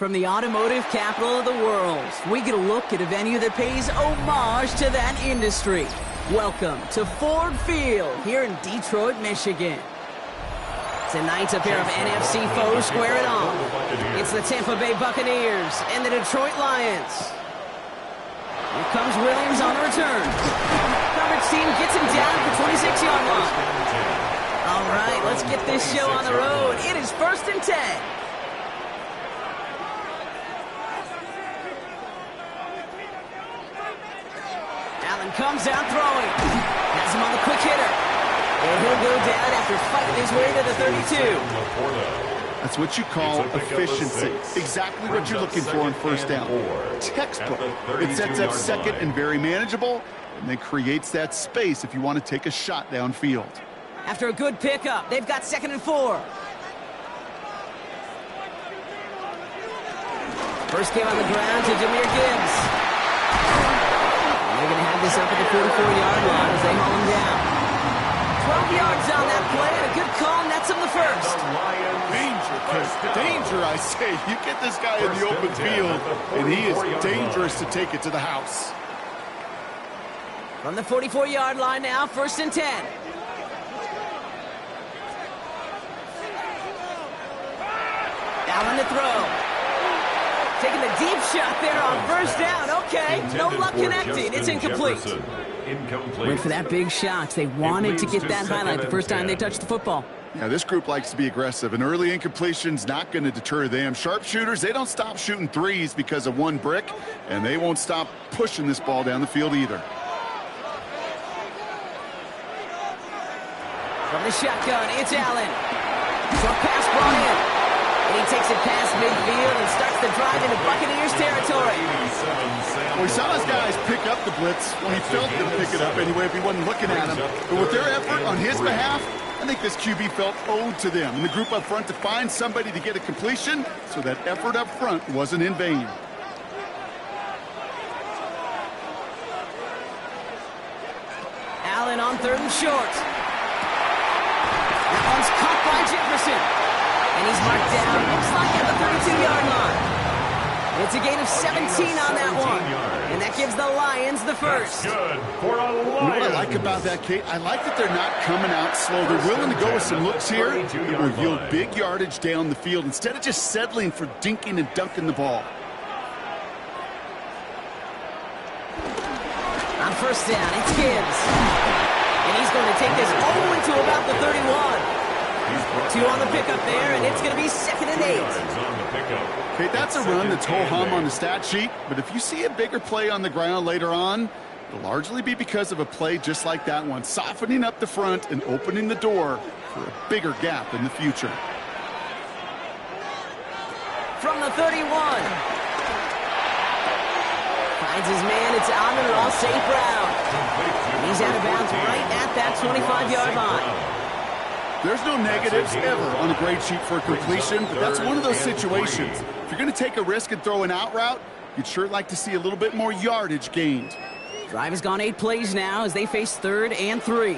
From the automotive capital of the world, we get a look at a venue that pays homage to that industry. Welcome to Ford Field here in Detroit, Michigan. Tonight, a pair of NFC foes square it off. It's the Tampa Bay Buccaneers and the Detroit Lions. Here comes Williams on the return. Coverage team gets him down at the 26-yard line. All right, let's get this show on the road. It is 1st and 10. Allen comes out throwing. Has him on the quick hitter. And he'll go down after fighting his way to the 32. That's what you call efficiency. Exactly what you're looking for on first down. Textbook. It sets up second and very manageable, and then creates that space if you want to take a shot downfield. After a good pickup, they've got 2nd and 4. First game on the ground to Jahmyr Gibbs. And they're going to have this up at the 44-yard line as they haul him down. 12 yards on that play, and a good call nets him the first. Danger, Chris. Danger, I say. You get this guy in the open field, and he is dangerous to take it to the house. From the 44-yard line now, 1st and 10. Allen to throw. Taking the deep shot there on first down. Okay, no luck connecting. It's incomplete. Went for that big shot. They wanted to get that highlight the first time they touched the football. Yeah, this group likes to be aggressive. An early incompletion's not going to deter them. Sharpshooters, they don't stop shooting threes because of one brick, and they won't stop pushing this ball down the field either. From the shotgun, it's Allen. Short pass brought in. And he he takes it past midfield and starts the drive into Buccaneers territory. Well, we saw his guys pick up the blitz when he felt them pick it up anyway if he wasn't looking at him. But with their effort on his behalf, I think this QB felt owed to them and the group up front to find somebody to get a completion, so that effort up front wasn't in vain. Allen on 3rd and short. That one's caught by Jefferson. And he's marked down, looks like at the 32-yard line. It's a gain of 17 on that one. And that gives the Lions the first. Good for a Lions. You know what I like about that, Kate? I like that they're not coming out slow. They're willing to go with some looks here that will yield big yardage down the field instead of just settling for dinking and dunking the ball. On first down, it's Gibbs. And he's going to take this all the way to about the 31. 2 on the pickup there, and it's going to be 2nd and 8. Okay, that's a run that's ho-hum on the stat sheet, but if you see a bigger play on the ground later on, it'll largely be because of a play just like that one, softening up the front and opening the door for a bigger gap in the future. From the 31. Finds his man, it's Amon-Ra St. Brown. He's out of bounds right at that 25-yard line. There's no negatives ever on a grade sheet for a completion, but that's one of those situations. If you're going to take a risk and throw an out route, you'd sure like to see a little bit more yardage gained. Drive has gone 8 plays now as they face 3rd and 3.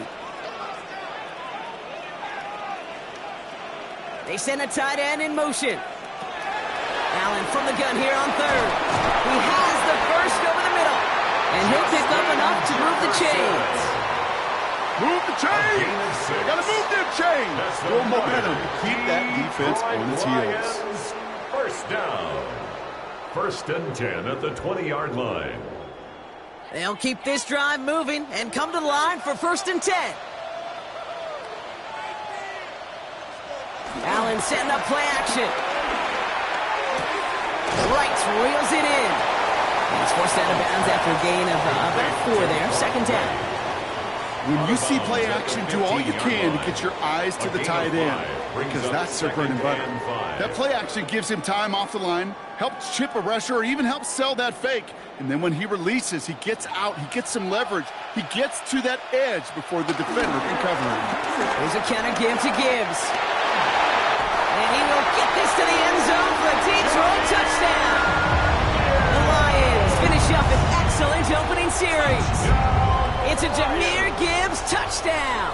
They send a tight end in motion. Allen from the gun here on 3rd. He has the first over the middle. And he'll pick up enough to move the chains. Move the chain! Gotta move them chains! Go momentum. Keep that defense on its heels. First down. 1st and 10 at the 20-yard line. They'll keep this drive moving and come to the line for 1st and 10. Allen setting up play action. Wright reels it in. And he's forced out of bounds after a gain of about 4 there. 2nd down. When you see play action, do all you can to get your eyes to the tight end, because that's their bread and butter. That play action gives him time off the line, helps chip a rusher, or even helps sell that fake. And then when he releases, he gets out, he gets some leverage, he gets to that edge before the defender can cover him. There's a counter give to Gibbs. And he will get this to the end zone for a Detroit touchdown. The Lions finish up an excellent opening series. It's a Jahmyr Gibbs touchdown.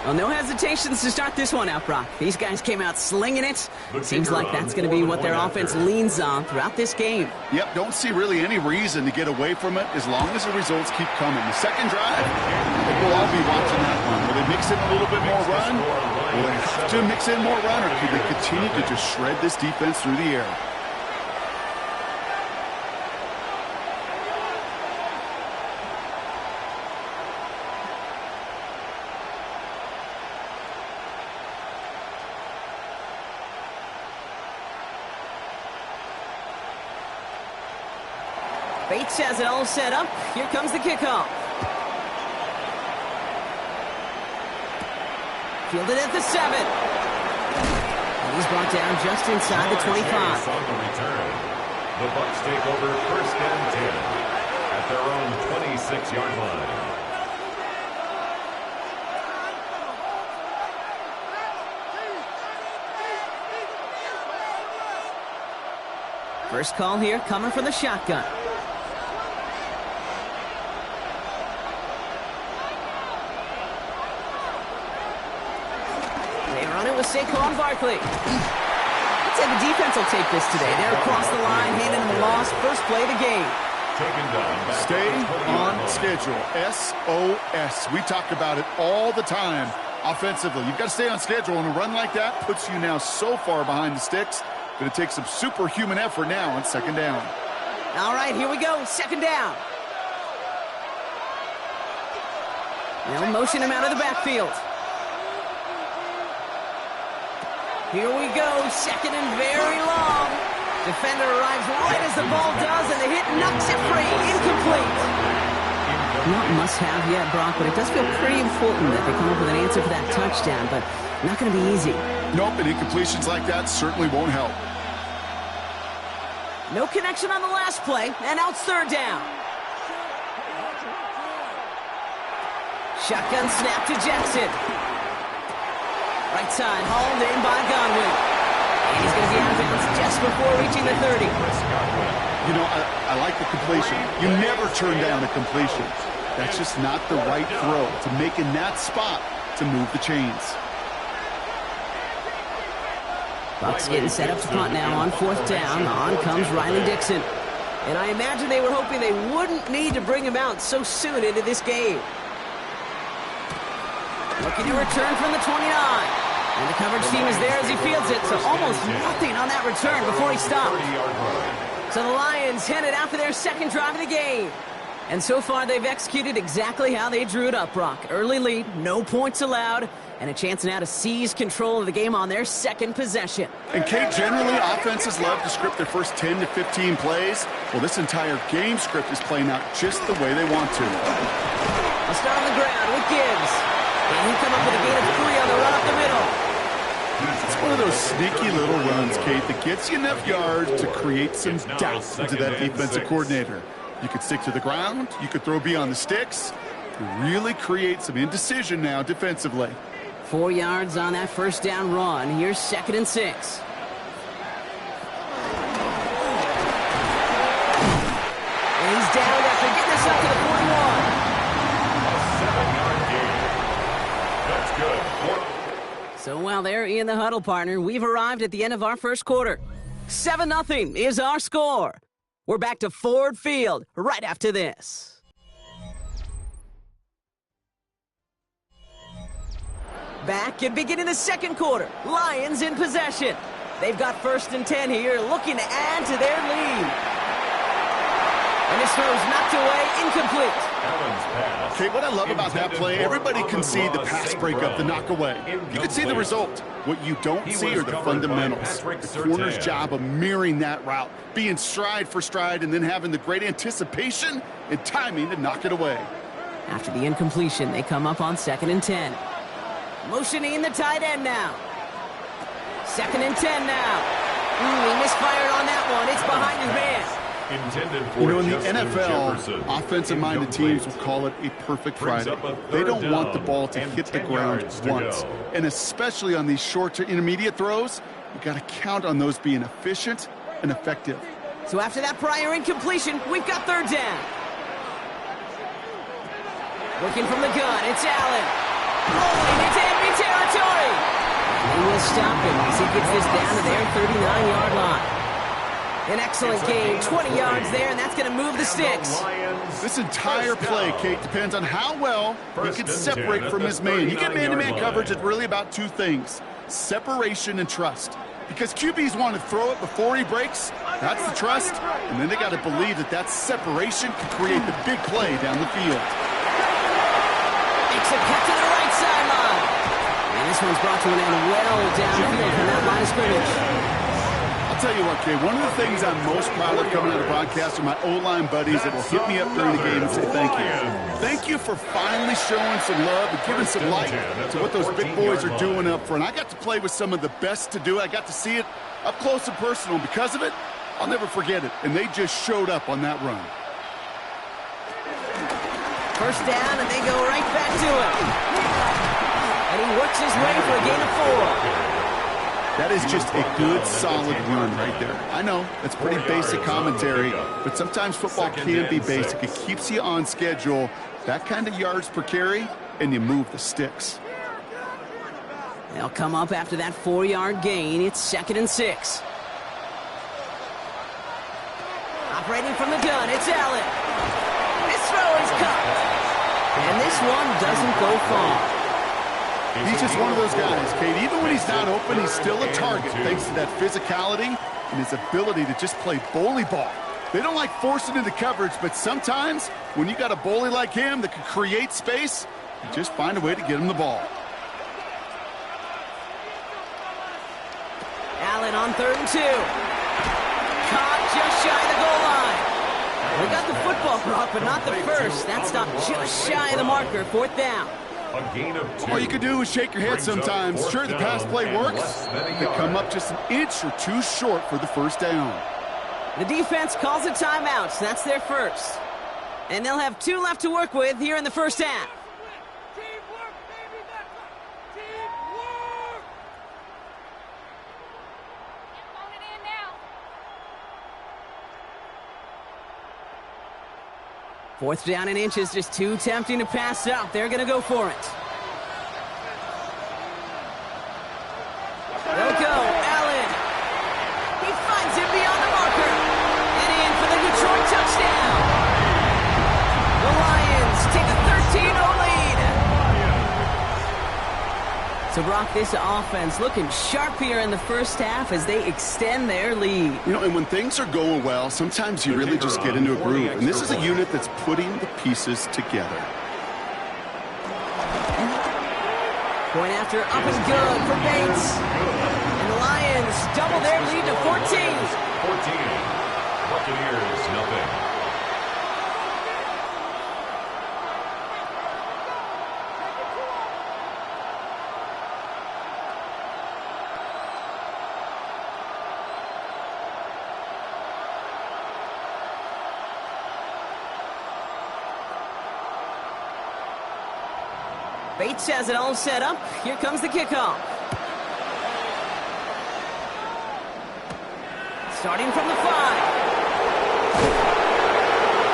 Well, no hesitations to start this one out, Brock. These guys came out slinging it. Seems like that's going to be what their offense leans on throughout this game. Yep, don't see really any reason to get away from it as long as the results keep coming. The second drive, I think we'll all be watching that one. Will they mix in a little bit more run? Will they have to mix in more run, or could they continue to just shred this defense through the air? Bates has it all set up. Here comes the kickoff. Fielded at the 7. And he's brought down just inside the 25. On the return. The Bucs take over 1st and 10 at their own 26-yard line. First call here coming from the shotgun. They run it with Saquon Barkley. I'd say the defense will take this today. They're across the line, handing them a loss. First play of the game. Stay on schedule. SOS. We talk about it all the time offensively. You've got to stay on schedule, and a run like that puts you now so far behind the sticks. Going to take some superhuman effort now on 2nd down. All right, here we go. 2nd down. They'll motion him out of the backfield. Here we go. 2nd and very long. Defender arrives right as the ball does, and the hit knocks it free. Incomplete. Not must-have yet, Brock, but it does feel pretty important that they come up with an answer for that touchdown, but not going to be easy. Nope, and incompletions like that certainly won't help. No connection on the last play, and now it's third down. Shotgun snap to Jackson. Right side, hauled in by Godwin. And he's going to be out of bounds just before reaching the 30. You know, I like the completion. You never turn down a completion. That's just not the right throw to make in that spot to move the chains. Bucks getting set up to punt now on fourth down. On comes Riley Dixon. And I imagine they were hoping they wouldn't need to bring him out so soon into this game. Looking to return from the 29. And the coverage team is there as he fields it, so almost nothing on that return before he stopped. So the Lions headed out for their second drive of the game. And so far they've executed exactly how they drew it up, Brock. Early lead, no points allowed, and a chance now to seize control of the game on their second possession. And Kate, generally offenses love to script their first 10 to 15 plays. Well, this entire game script is playing out just the way they want to. I'll start on the ground with Gibbs. And he'll come up with a gain of 3 on the run up the middle. It's one of those sneaky little runs, Kate, that gets you enough yards to create some doubt into that defensive coordinator. You could stick to the ground. You could throw beyond the sticks. Really create some indecision now defensively. 4 yards on that first down run. Here's 2nd and 6. And he's down after getting this up to the 41. A 7-yard gain. That's good. So while they're in the huddle, partner, we've arrived at the end of our first quarter. 7-0 is our score. We're back to Ford Field right after this. Back and beginning the second quarter. Lions in possession. They've got 1st and 10 here, looking to add to their lead. And this throw's knocked away, incomplete. Okay, what I love about that play, everybody can see the pass breakup, the knock away. You can see the result. What you don't see are the fundamentals. The corner's job of mirroring that route, being stride for stride, and then having the great anticipation and timing to knock it away. After the incompletion, they come up on 2nd and 10. Motioning the tight end now. 2nd and 10 now. He misfired on that one. It's behind his man. You know, in the NFL, offensive-minded teams will call it a perfect Friday. They don't want the ball to hit the ground once. And especially on these short to intermediate throws, you got to count on those being efficient and effective. So after that prior incompletion, we've got 3rd down. Working from the gun, it's Allen. Rolling into enemy territory. They will stop him as he gets this down to their 39-yard line. An excellent gain, 20 yards there, and that's going to move the sticks. This entire play, Kate, depends on how well he can separate from his man. You get man-to-man coverage, it's really about 2 things, separation and trust. Because QBs want to throw it before he breaks, that's the trust, and then they got to believe that that separation can create the big play down the field. Makes a cut to the right sideline. And this one's brought to an end well downfield from that line of scrimmage. I'll tell you what, Kay, one of the things I'm most proud of coming out of the broadcast are my O-line buddies that will hit me up during the game and say thank you. Thank you for finally showing some love and giving some light to what those big boys are doing up front. I got to play with some of the best to do it. I got to see it up close and personal. And because of it, I'll never forget it. And they just showed up on that run. First down, and they go right back to it. And he works his way for a gain of 4. That is just a good, solid run right there. I know, that's pretty basic commentary, but sometimes football can be basic. It keeps you on schedule, that kind of yards per carry, and you move the sticks. They'll come up after that 4-yard gain. It's 2nd and 6. Operating from the gun, it's Allen. This throw is caught. And this one doesn't go far. He's just one of those guys, Kate. Even when he's not open, he's still a target thanks to that physicality and his ability to just play bully ball. They don't like forcing into coverage, but sometimes when you got a bully like him that can create space, you just find a way to get him the ball. Allen on 3rd and 2. Caught just shy of the goal line. They got the football, Brock, but not the first. That stopped just shy of the marker, 4th down. A gain of 2. All you can do is shake your head sometimes. Sure, the pass play works. They come up just an inch or two short for the first down. The defense calls a timeout, so that's their first. And they'll have 2 left to work with here in the first half. Teamwork, baby, that's right. Teamwork! Phone it in now. 4th down and inches, just too tempting to pass up. They're going to go for it. They'll go. Allen. He finds him beyond the marker. And in for the Detroit touchdown. The Lions take a 13-0 lead. So, Brock, this offense looking sharp here in the first half as they extend their lead. You know, and when things are going well, sometimes you really just get into a groove. And this is a unit that's putting the pieces together. Going after up and good for Bates. And the Lions double their lead to 14. 14. Buccaneers, nothing. Bates has it all set up. Here comes the kickoff. Starting from the 5.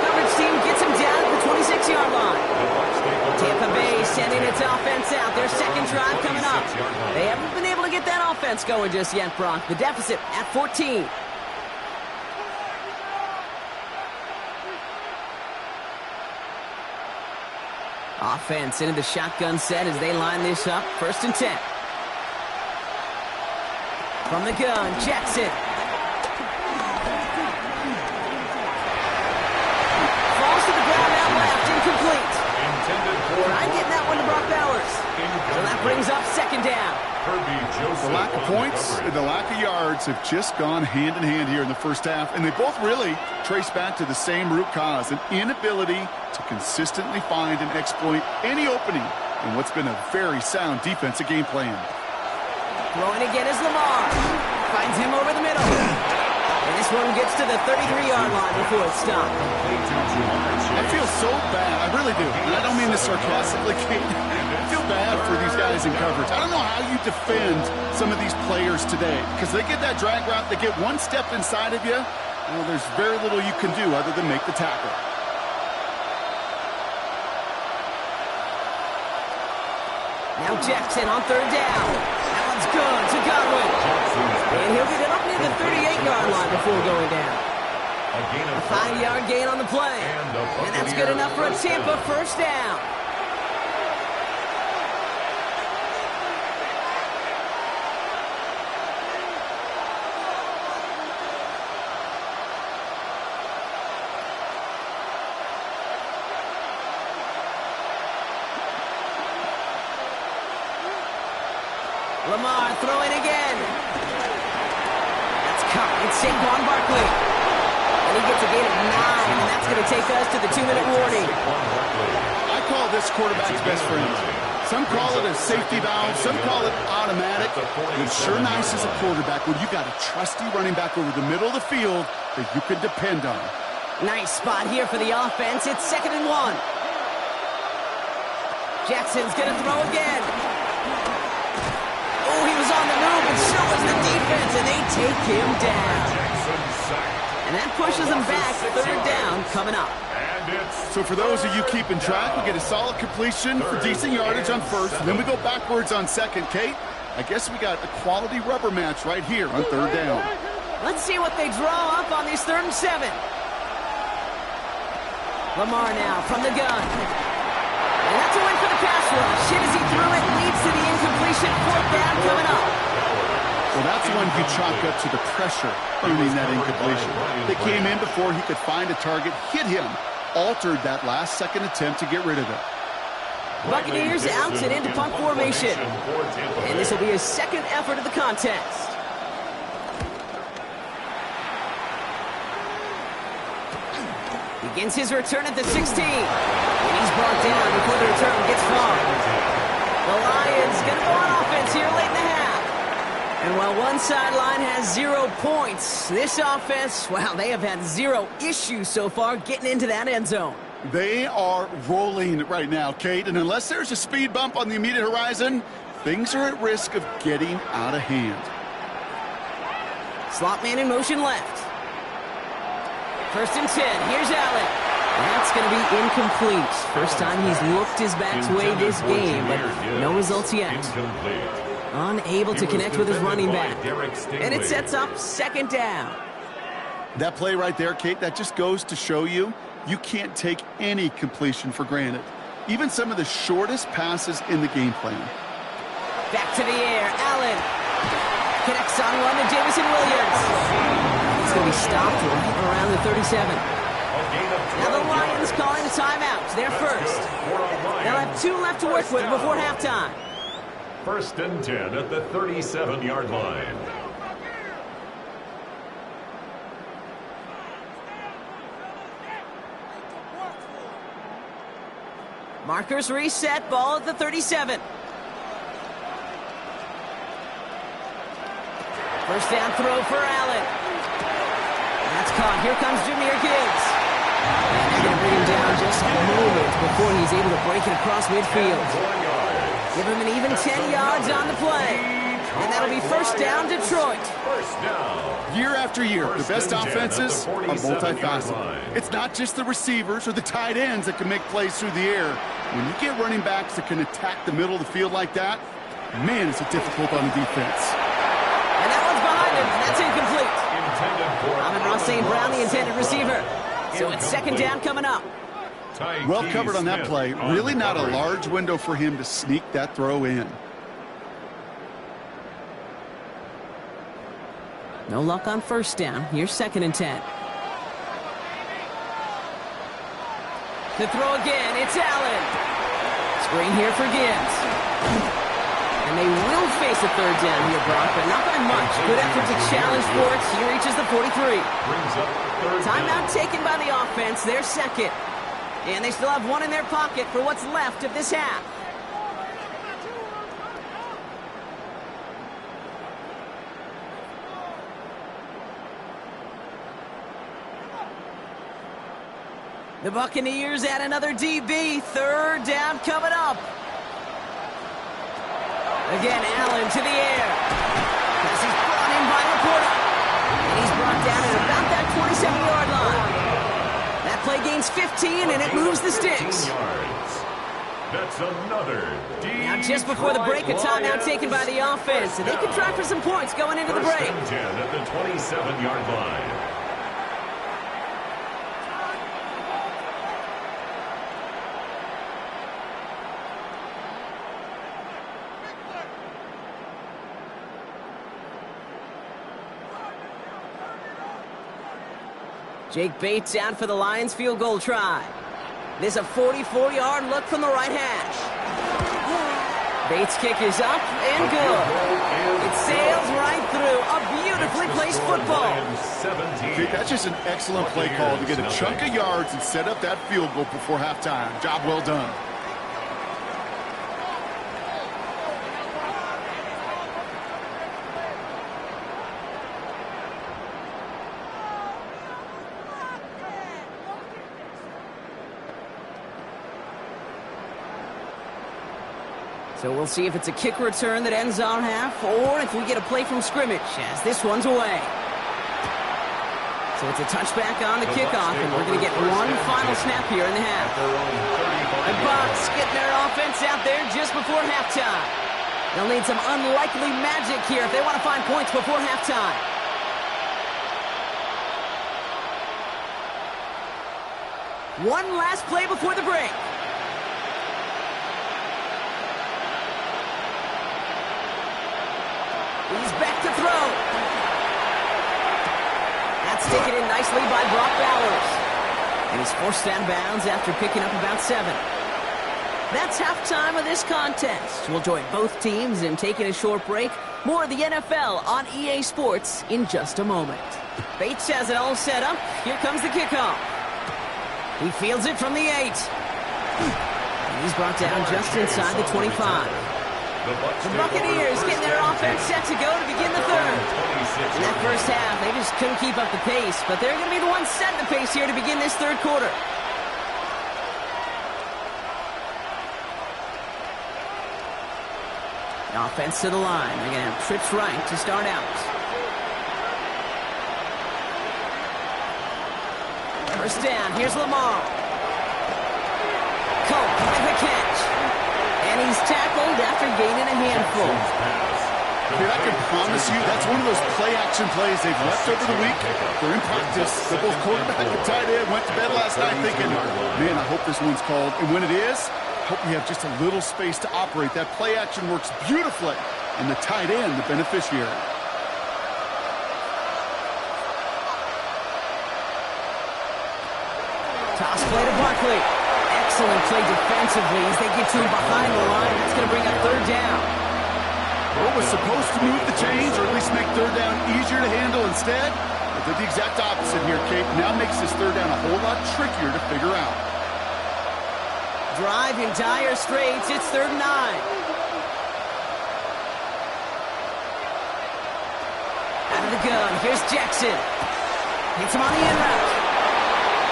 Coverage team gets him down at the 26-yard line. Tampa Bay sending its offense out. Their second drive coming up. They haven't been able to get that offense going just yet, Brock. The deficit at 14. Offense into the shotgun set as they line this up. 1st and 10. From the gun, Jackson. Falls to the ground out left, incomplete. Trying getting that one to Brock Bowers. So that brings up 2nd down. The lack of points and the lack of yards have just gone hand in hand here in the first half, and they both really trace back to the same root cause, an inability to consistently find and exploit any opening in what's been a very sound defensive game plan. Throwing again is Lamar. Finds him over the middle. And this one gets to the 33-yard line before it's stopped. I feel so bad. I really do. And I don't mean this sarcastically, Kate. I feel bad for these guys in coverage. I don't know how you defend some of these players today, because they get that drag route, they get one step inside of you, well, there's very little you can do other than make the tackle. Now Jackson on 3rd down. That one's good to Godwin. And he'll get it up near the 38-yard line before going down. A 5-yard gain on the play. And that's good enough for a Tampa 1st down. Lamar throwing again. That's caught. It's Saquon Barkley. And he gets a gain of 9, and that's going to take us to the 2-minute warning. I call this quarterback's best friend. Some call it a safety valve. Some call it automatic. And it's sure nice as a quarterback when you got a trusty running back over the middle of the field that you can depend on. Nice spot here for the offense. It's 2nd and 1. Jackson's going to throw again. Oh, he was on the move, and so was the defense, and they take him down. And that pushes them back. 3rd down coming up. So for those of you keeping track, we get a solid completion for decent yardage on 1st, and then we go backwards on 2nd. Kate, I guess we got a quality rubber match right here on 3rd down. Let's see what they draw up on these 3rd and 7. Lamar now from the gun. And that's a win for the pass rush. As he threw it, leads to the incompletion. 4th down coming up. Well, that's one you chalk up to the pressure earning that incompletion. They came in before he could find a target, hit him, altered that last-second attempt to get rid of it. Buccaneers out and into punt formation. And this will be his 2nd effort of the contest. Begins his return at the 16. And he's brought down before the return gets far. The Lions going to go on offense here late in the half. And while one sideline has 0 points, this offense, wow, they have had 0 issues so far getting into that end zone. They are rolling right now, Kate, and unless there's a speed bump on the immediate horizon, things are at risk of getting out of hand. Slot man in motion left. 1st and 10. Here's Allen. That's going to be incomplete. First time he's looked his back way this game, but no results yet. Unable to connect with his running back. And it sets up 2nd down. That play right there, Kate, that just goes to show you can't take any completion for granted. Even some of the shortest passes in the game plan. Back to the air. Allen connects on one to Jameson Williams. He's going to be stopped right around the 37. Now the Lions calling a timeout. They're first. They'll have 2 left to work with before halftime. 1st and 10 at the 37-yard line. Markers reset. Ball at the 37. 1st down throw for Allen. That's caught. Here comes Jahmyr Gibbs. And they're going to bring him down just a moment before he's able to break it across midfield. Give him an even 10 yards on the play. And that'll be 1st down, Detroit. Year after year, the best offenses are multifaceted. It's not just the receivers or the tight ends that can make plays through the air. When you get running backs that can attack the middle of the field like that, man, is it difficult on the defense. And that one's behind him. That's incomplete. Amon-Ra St. Brown, the intended receiver. So it's 2nd down coming up. Well covered on that play. Really not a large window for him to sneak that throw in. No luck on 1st down. Here's 2nd and 10. The throw again. It's Allen. Screen here for Gibbs. And they will face a 3rd down here, Brock, but not by much. Good effort to challenge for it. He reaches the 43. Timeout taken by the offense. They're 2nd. And they still have 1 in their pocket for what's left of this half. The Buccaneers add another DB. 3rd down coming up. Again, Allen to the air. As he's brought in by Laporta. And he's brought down at about that 27-yard line. That play gains 15, and it moves the sticks. That's another Now, just before the break, a timeout taken by the offense. And they can try for some points going into the break. 1st and 10 at the 27-yard line. Jake Bates out for the Lions field goal try. This a 44-yard look from the right hash. Bates' kick is up and good. It sails right through. A beautifully placed football. Okay, that's just an excellent play call to get a chunk of yards and set up that field goal before halftime. Job well done. So we'll see if it's a kick return that ends our half, or if we get a play from scrimmage, as this one's away. So it's a touchback on the kickoff, and we're going to get 1 final snap here in the half. The Bucs getting their offense out there just before halftime. They'll need some unlikely magic here if they want to find points before halftime. One last play before the break. He's back to throw. That's taken in nicely by Brock Bowers. And he's forced out of bounds after picking up about 7. That's halftime of this contest. We'll join both teams in taking a short break. More of the NFL on EA Sports in just a moment. Bates has it all set up. Here comes the kickoff. He fields it from the 8. And he's brought down just inside the 25. The Buccaneers getting their offense set to go to begin the third. In that first half, they just couldn't keep up the pace, but they're going to be the ones setting the pace here to begin this third quarter. The offense to the line. They're going to have trips right to start out. First down, here's Lamar. Colt with a catch. And he's tackled after gaining a handful. Dude, I can promise you that's one of those play-action plays they've left over the week. They're in practice. The both quarterback and tight end went to bed last night thinking, man, I hope this one's called. And when it is, I hope you have just a little space to operate. That play-action works beautifully. And the tight end, the beneficiary. Toss play to Barkley. Excellent play defensively as they get to him behind the line. That's going to bring up third down. What was supposed to move the chains or at least make third down easier to handle instead? They did the exact opposite here, Kate. Now makes this third down a whole lot trickier to figure out. Drive in dire straits. It's 3rd and 9. Out of the gun. Here's Jackson. Hits him on the in route.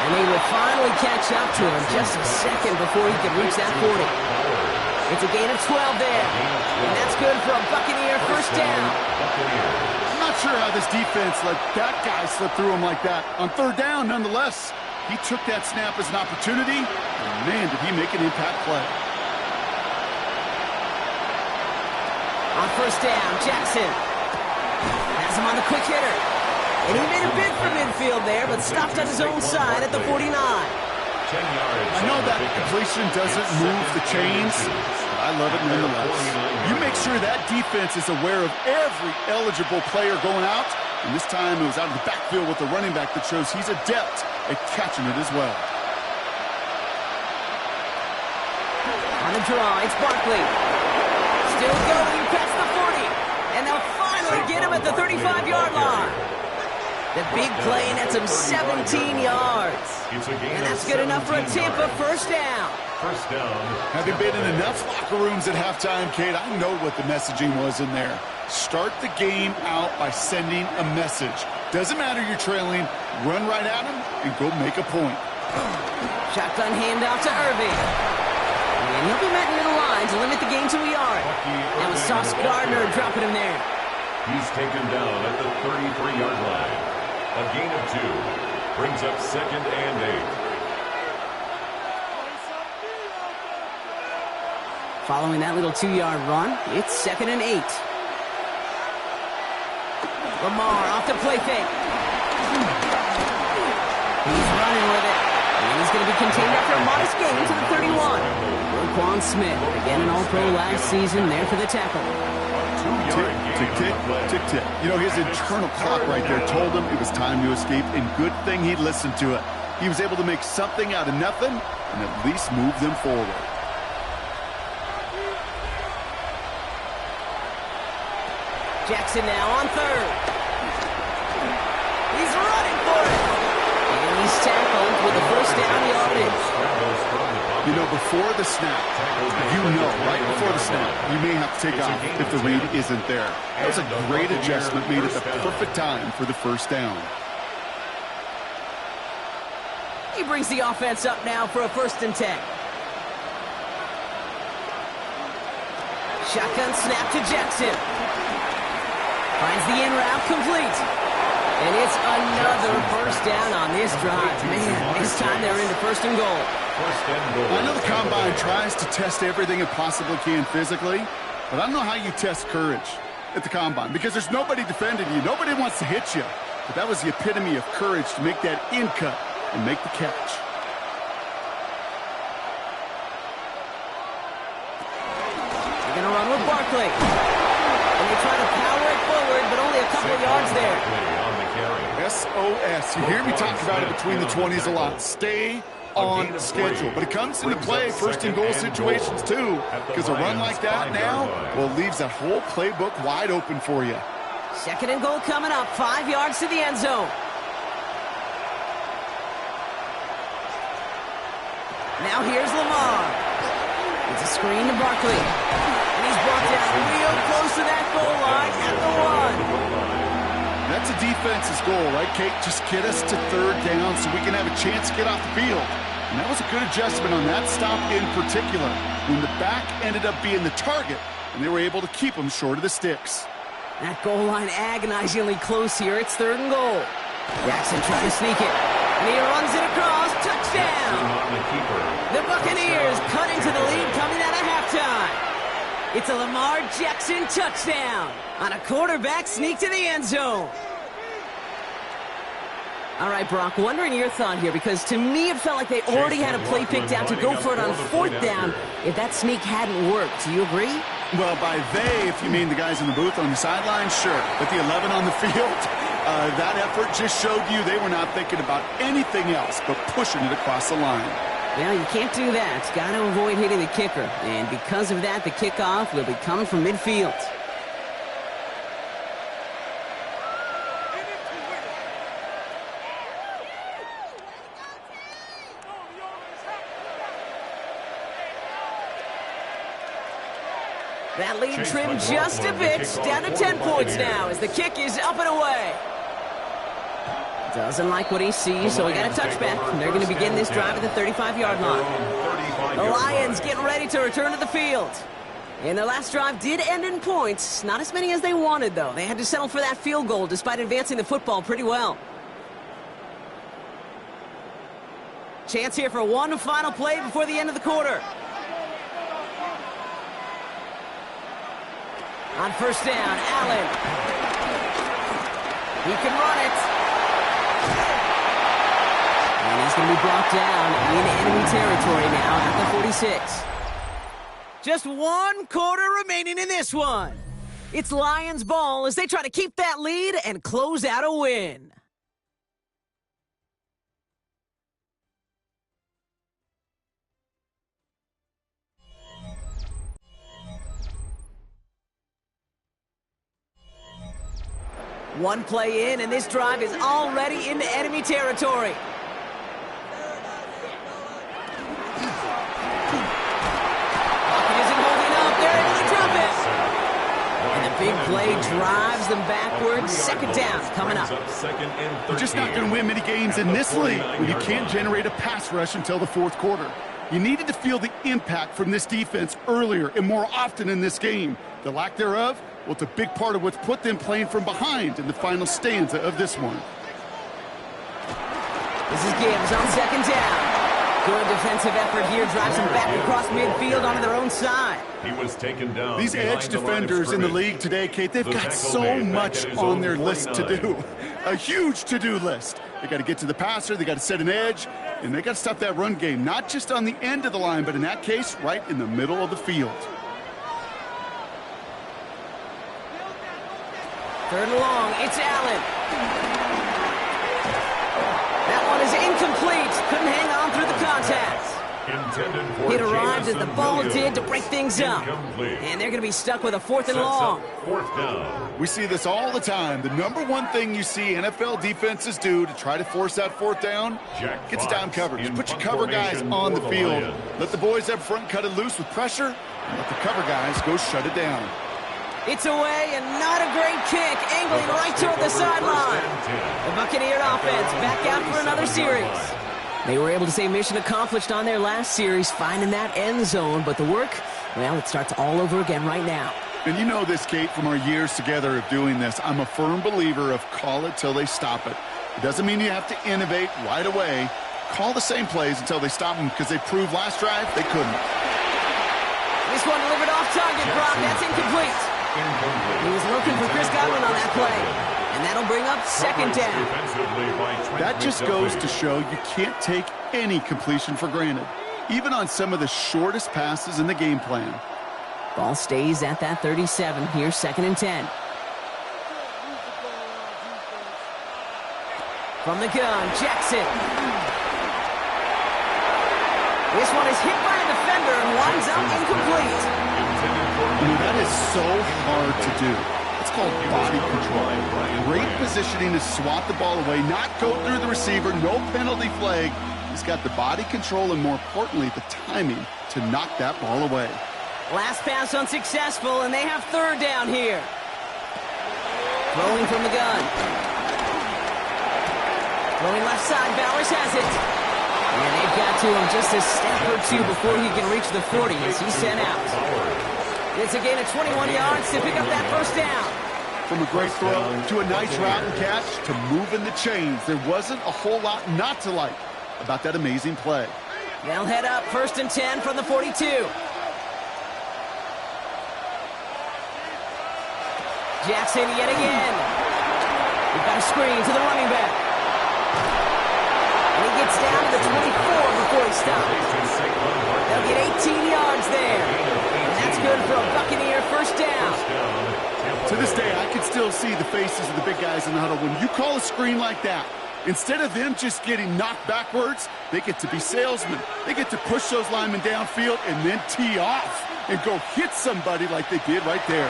And they will finally catch up to him just a second before he can reach that 40. It's a gain of 12 there. And that's good for a Buccaneer first down. I'm not sure how this defense let that guy slip through him like that. On third down, nonetheless, he took that snap as an opportunity. And man, did he make an impact play. On first down, Jackson has him on the quick hitter. And he made a bid for midfield there, but stopped on his own side at the 49. I know that completion doesn't move the chains, but I love it nonetheless. You make sure that defense is aware of every eligible player going out, and this time it was out of the backfield with the running back that shows he's adept at catching it as well. On the draw, it's Barkley. Still going past the 40, and they'll finally get him at the 35-yard line. The big play nets him 17 yards. And that's good enough for a Tampa first down. First down. Having been in enough locker rooms at halftime, Kate, I know what the messaging was in there. Start the game out by sending a message. Doesn't matter you're trailing, run right at him and go make a point. Shotgun handoff to Irving. And he'll be met near the line to limit the gain to a yard. And with Sauce Gardner dropping him there. He's taken down at the 33-yard line. A gain of 2 brings up 2nd and 8. Following that little 2-yard run, it's 2nd and 8. Lamar off the play fake. He's running with it. And he's going to be contained after a modest gain to the 31. Roquan Smith, again an All-Pro last season, there for the tackle. Tick, tick, tick, tick, tick. You know, his internal clock right there told him it was time to escape, and good thing he listened to it. He was able to make something out of nothing and at least move them forward. Jackson now on 3rd. He's running for it. And he's tackled with a first down yardage. You know, before the snap, right before the snap, you may have to take off if the read isn't there. That was a great adjustment made at the perfect time for the first down. He brings the offense up now for a 1st and 10. Shotgun snap to Jackson. Finds the in route complete. And it's another first down on this drive. Man, this time they're into 1st and goal. I know the Combine tries to test everything it possibly can physically, but I don't know how you test courage at the Combine because there's nobody defending you. Nobody wants to hit you. But that was the epitome of courage to make that in cut and make the catch. They're going to run with Barkley. And they try to power it forward, but only a couple of yards there. SOS. You hear me talk about it between the 20s a lot. Stay on schedule. But it comes into play 1st and goal situations too, because a run like that now, well, leaves that whole playbook wide open for you. 2nd and goal coming up, 5 yards to the end zone. Now here's Lamar. It's a screen to Barkley. And he's brought down real close to that goal line at the 1. That's a defense's goal, right, Kate? Just get us to third down so we can have a chance to get off the field. And that was a good adjustment on that stop in particular, when the back ended up being the target, and they were able to keep him short of the sticks. That goal line agonizingly close here. It's 3rd and goal. Jackson trying to sneak it. And he runs it across. Touchdown! The Buccaneers cut into the lead coming out of halftime. It's a Lamar Jackson touchdown on a quarterback sneak to the end zone. All right, Brock, wondering your thought here, because to me it felt like they already had a play picked out to go for it on 4th down if that sneak hadn't worked. Do you agree? Well, by they, if you mean the guys in the booth on the sideline, sure. But the 11 on the field, that effort just showed you they were not thinking about anything else but pushing it across the line. Well, you can't do that. Got to avoid hitting the kicker. And because of that, the kickoff will be coming from midfield. That lead trimmed just a bit, down to 10 points now as the kick is up and away. Doesn't like what he sees, so he got a touchback. And they're going to begin this drive at the 35-yard line. The Lions getting ready to return to the field. And their last drive did end in points. Not as many as they wanted, though. They had to settle for that field goal despite advancing the football pretty well. Chance here for one final play before the end of the quarter. On 1st down, Allen. He can run it. And he's going to be brought down in enemy territory now at the 46. Just 1 quarter remaining in this one. It's Lions ball as they try to keep that lead and close out a win. One play in, and this drive is already into enemy territory. Pocket isn't holding up. They're able to drop it. And the big play drives them backwards. 2nd down coming up. You're just not going to win many games in this league when you can't generate a pass rush until the 4th quarter. You needed to feel the impact from this defense earlier and more often in this game. The lack thereof, well, it's a big part of what's put them playing from behind in the final stanza of this one. This is Gibbs on 2nd down. Good defensive effort here. Drives them back across midfield onto their own side. He was taken down. These edge defenders in the league today, Kate, they've got so much on their list to do. A huge to-do list. They got to get to the passer, they got to set an edge, and they got to stop that run game, not just on the end of the line, but in that case, right in the middle of the field. 3rd and long, it's Allen. That one is incomplete. Couldn't hang on through the contact. It arrived as the ball did to break things up. And they're going to be stuck with a 4th and long. 4th down. We see this all the time. The number one thing you see NFL defenses do to try to force that 4th down, get to down coverage. Put your cover guys on the field. Let the boys up front cut it loose with pressure, and let the cover guys go shut it down. It's away, and not a great kick, angling right toward the sideline. The Buccaneer offense back out for another series. They were able to say mission accomplished on their last series, finding that end zone, but the work, well, it starts all over again right now. And you know this, Kate, from our years together of doing this. I'm a firm believer of call it till they stop it. It doesn't mean you have to innovate right away. Call the same plays until they stop them, because they proved last drive they couldn't. This one delivered off target, Brock. That's incomplete. He was looking for Chris Godwin on that play. And that'll bring up 2nd down. That just goes to show you can't take any completion for granted, even on some of the shortest passes in the game plan. Ball stays at that 37. Here's 2nd and 10. From the gun, Jackson. This one is hit by a defender and winds up incomplete. I mean, that is so hard to do. It's called body control. Great positioning to swat the ball away, not go through the receiver, no penalty flag. He's got the body control and, more importantly, the timing to knock that ball away. Last pass unsuccessful, and they have third down here. Throwing from the gun. Throwing left side, Bowers has it. And they've got to him just a step or two before he can reach the 40 as he's sent out. It's a gain of 21 yards to pick up that first down. From a great throw to a nice route and catch to moving the chains, there wasn't a whole lot not to like about that amazing play. They'll head up 1st and 10 from the 42. Jackson yet again. We've got a screen to the running back. And he gets down to the 24 before he stops. They'll get 18 yards there. And that's good for a Buccaneer first down. To this day, I can still see the faces of the big guys in the huddle. When you call a screen like that, instead of them just getting knocked backwards, they get to be salesmen. They get to push those linemen downfield and then tee off and go hit somebody like they did right there.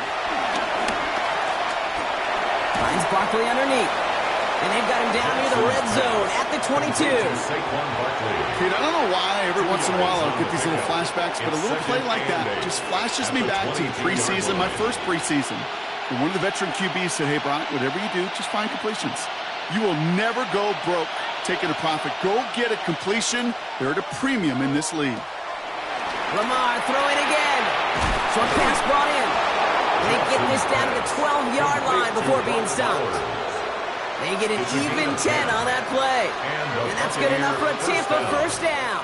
Finds Barkley underneath. And they've got him down near the red zone at the 22. Kid, I don't know why every once in a while I'll get these little flashbacks, but a little play like that just flashes me back to the preseason, my first preseason. And one of the veteran QBs said, hey, Brock, whatever you do, just find completions. You will never go broke taking a profit. Go get a completion. They're at a premium in this league. Lamar throwing again. Short pass brought in. And they get this down to the 12-yard line before being stopped. They get an even 10 on that play. And that's good enough for a Tampa first down.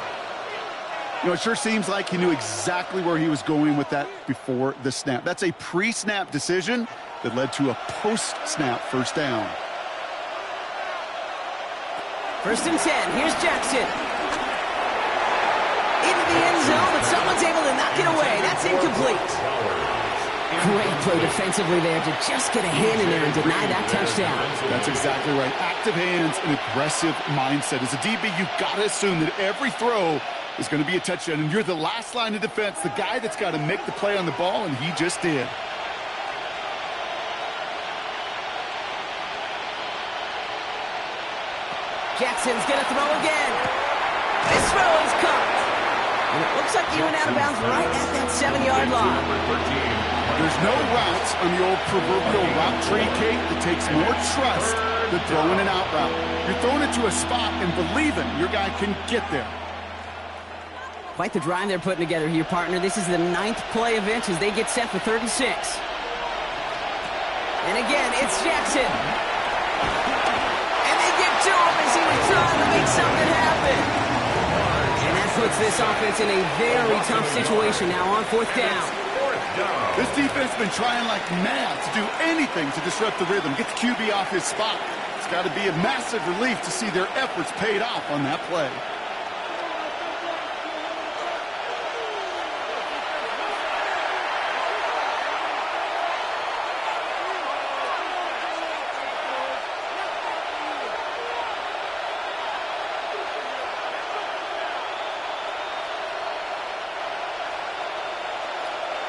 You know, it sure seems like he knew exactly where he was going with that before the snap. That's a pre-snap decision that led to a post-snap first down. 1st and 10. Here's Jackson. Into the end zone, but someone's able to knock it away. That's incomplete. Great play defensively there to just get a hand in there and deny that touchdown. That's exactly right. Active hands and aggressive mindset. As a DB, you've got to assume that every throw is going to be a touchdown, and you're the last line of defense, the guy that's got to make the play on the ball, and he just did. Jackson's going to throw again. This throw is caught. And it looks like he went out of bounds right at that 7-yard line. There's no route on the old proverbial route tree, Kate, that takes more trust than throwing an out route. You're throwing it to a spot and believing your guy can get there. Quite the drive they're putting together here, partner. This is the 9th play of inch as they get set for 3rd and 6. And again, it's Jackson. And they get to him as he was trying to make something happen. And that puts this offense in a very tough situation now on 4th down. This defense has been trying like mad to do anything to disrupt the rhythm, get the QB off his spot. It's got to be a massive relief to see their efforts paid off on that play.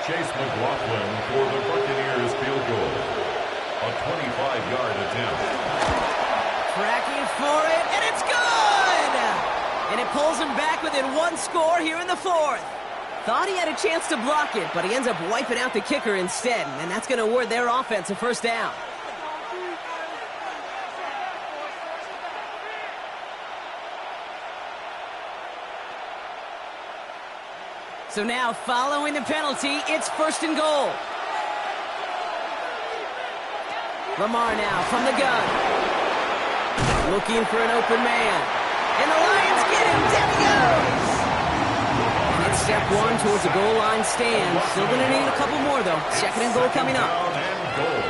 Chase McLaughlin for the Buccaneers field goal. A 25-yard attempt. Tracking for it, and it's good! And it pulls him back within 1 score here in the 4th. Thought he had a chance to block it, but he ends up wiping out the kicker instead, and that's going to award their offense a first down. So now, following the penalty, it's 1st and goal. Lamar now from the gun. Looking for an open man. And the Lions get him. Down he goes. And it's step 1 towards a goal line stand. Still going to need a couple more, though. 2nd and goal coming up.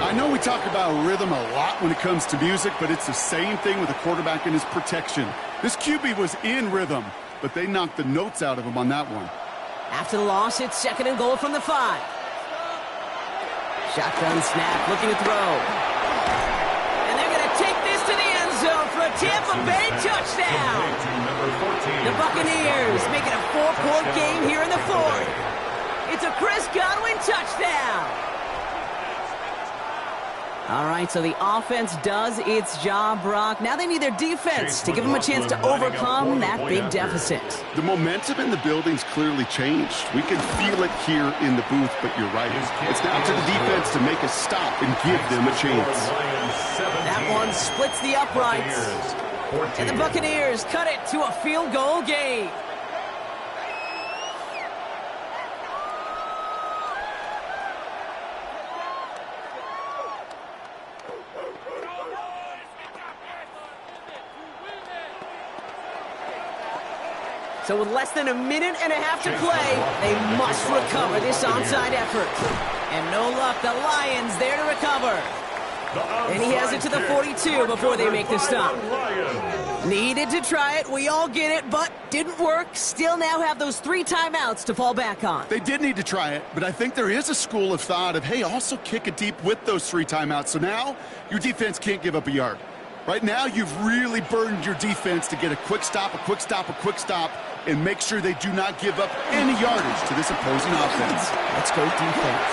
I know we talk about rhythm a lot when it comes to music, but it's the same thing with a quarterback and his protection. This QB was in rhythm, but they knocked the notes out of him on that one. After the loss, it's 2nd and goal from the 5. Shotgun snap, looking to throw. And they're going to take this to the end zone for a Tampa Bay touchdown. The Buccaneers make it a 4-point game here in the 4th. It's a Chris Godwin touchdown. All right, so the offense does its job, Brock. Now they need their defense to give them a chance to overcome that big deficit. The momentum in the building's clearly changed. We can feel it here in the booth, but you're right. It's now to the defense to make a stop and give them a chance. That one splits the uprights. And the Buccaneers cut it to a field goal game. So with less than a minute and a half to play, they must recover this onside effort. And no luck, the Lions there to recover. And he has it to the 42 before they make the stop. Needed to try it, we all get it, but didn't work. Still now have those 3 timeouts to fall back on. They did need to try it, but I think there is a school of thought of, hey, also kick it deep with those 3 timeouts. So now your defense can't give up a yard. Right now, you've really burdened your defense to get a quick stop, and make sure they do not give up any yardage to this opposing offense. Let's go defense.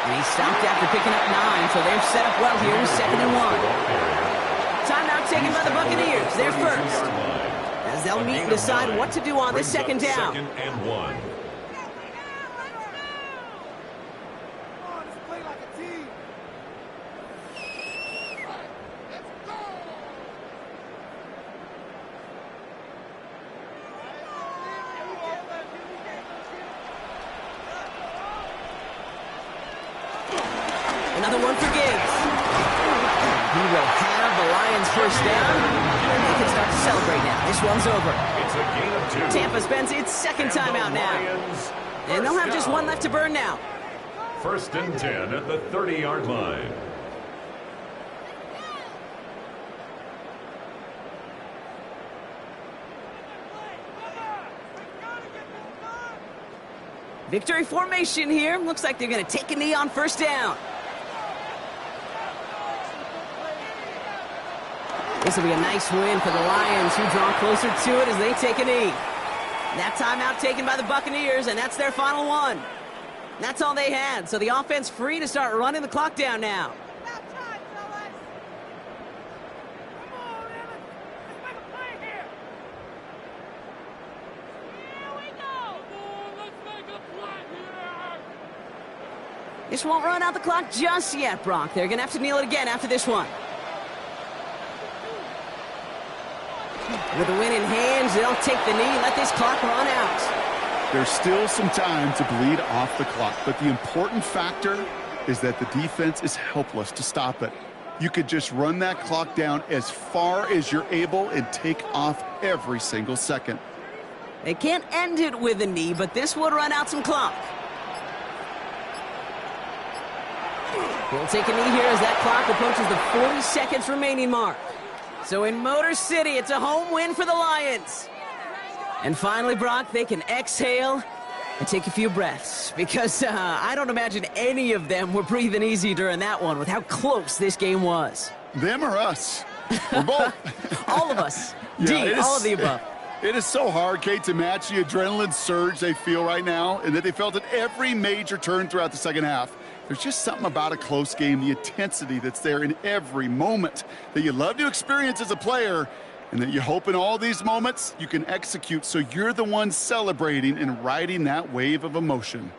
And he stopped after picking up 9, so they're set up well here in 2nd and 1. Timeout taken by the Buccaneers. They're first. As they'll meet and decide what to do on this 2nd down. 2nd and 1. Another one for Gibbs. He will have the Lions first down, and they can start to celebrate now. This one's over. It's a gain of 2. Tampa spends its 2nd timeout now. And they'll have just 1 left to burn now. 1st and 10 at the 30-yard line. Victory formation here. Looks like they're going to take a knee on 1st down. This will be a nice win for the Lions, who draw closer to it as they take a knee. That timeout taken by the Buccaneers, and that's their final one. That's all they had, so the offense free to start running the clock down now. About time, fellas. Come on, Evans. Let's make a play here. Here we go. Come on, let's make a play here. This won't run out the clock just yet, Brock. They're going to have to kneel it again after this one. With the win in hands, they'll take the knee, let this clock run out. There's still some time to bleed off the clock, but the important factor is that the defense is helpless to stop it. You could just run that clock down as far as you're able and take off every single second. They can't end it with a knee, but this would run out some clock. We'll take a knee here as that clock approaches the 40 seconds remaining mark. So in Motor City, it's a home win for the Lions. And finally, Brock, they can exhale and take a few breaths, because I don't imagine any of them were breathing easy during that one with how close this game was. Them or us? We're both. All of us. Yeah, all of the above. It is so hard, Kate, to match the adrenaline surge they feel right now, and that they felt at every major turn throughout the 2nd half. There's just something about a close game, the intensity that's there in every moment that you love to experience as a player, and that you hope in all these moments you can execute so you're the one celebrating and riding that wave of emotion.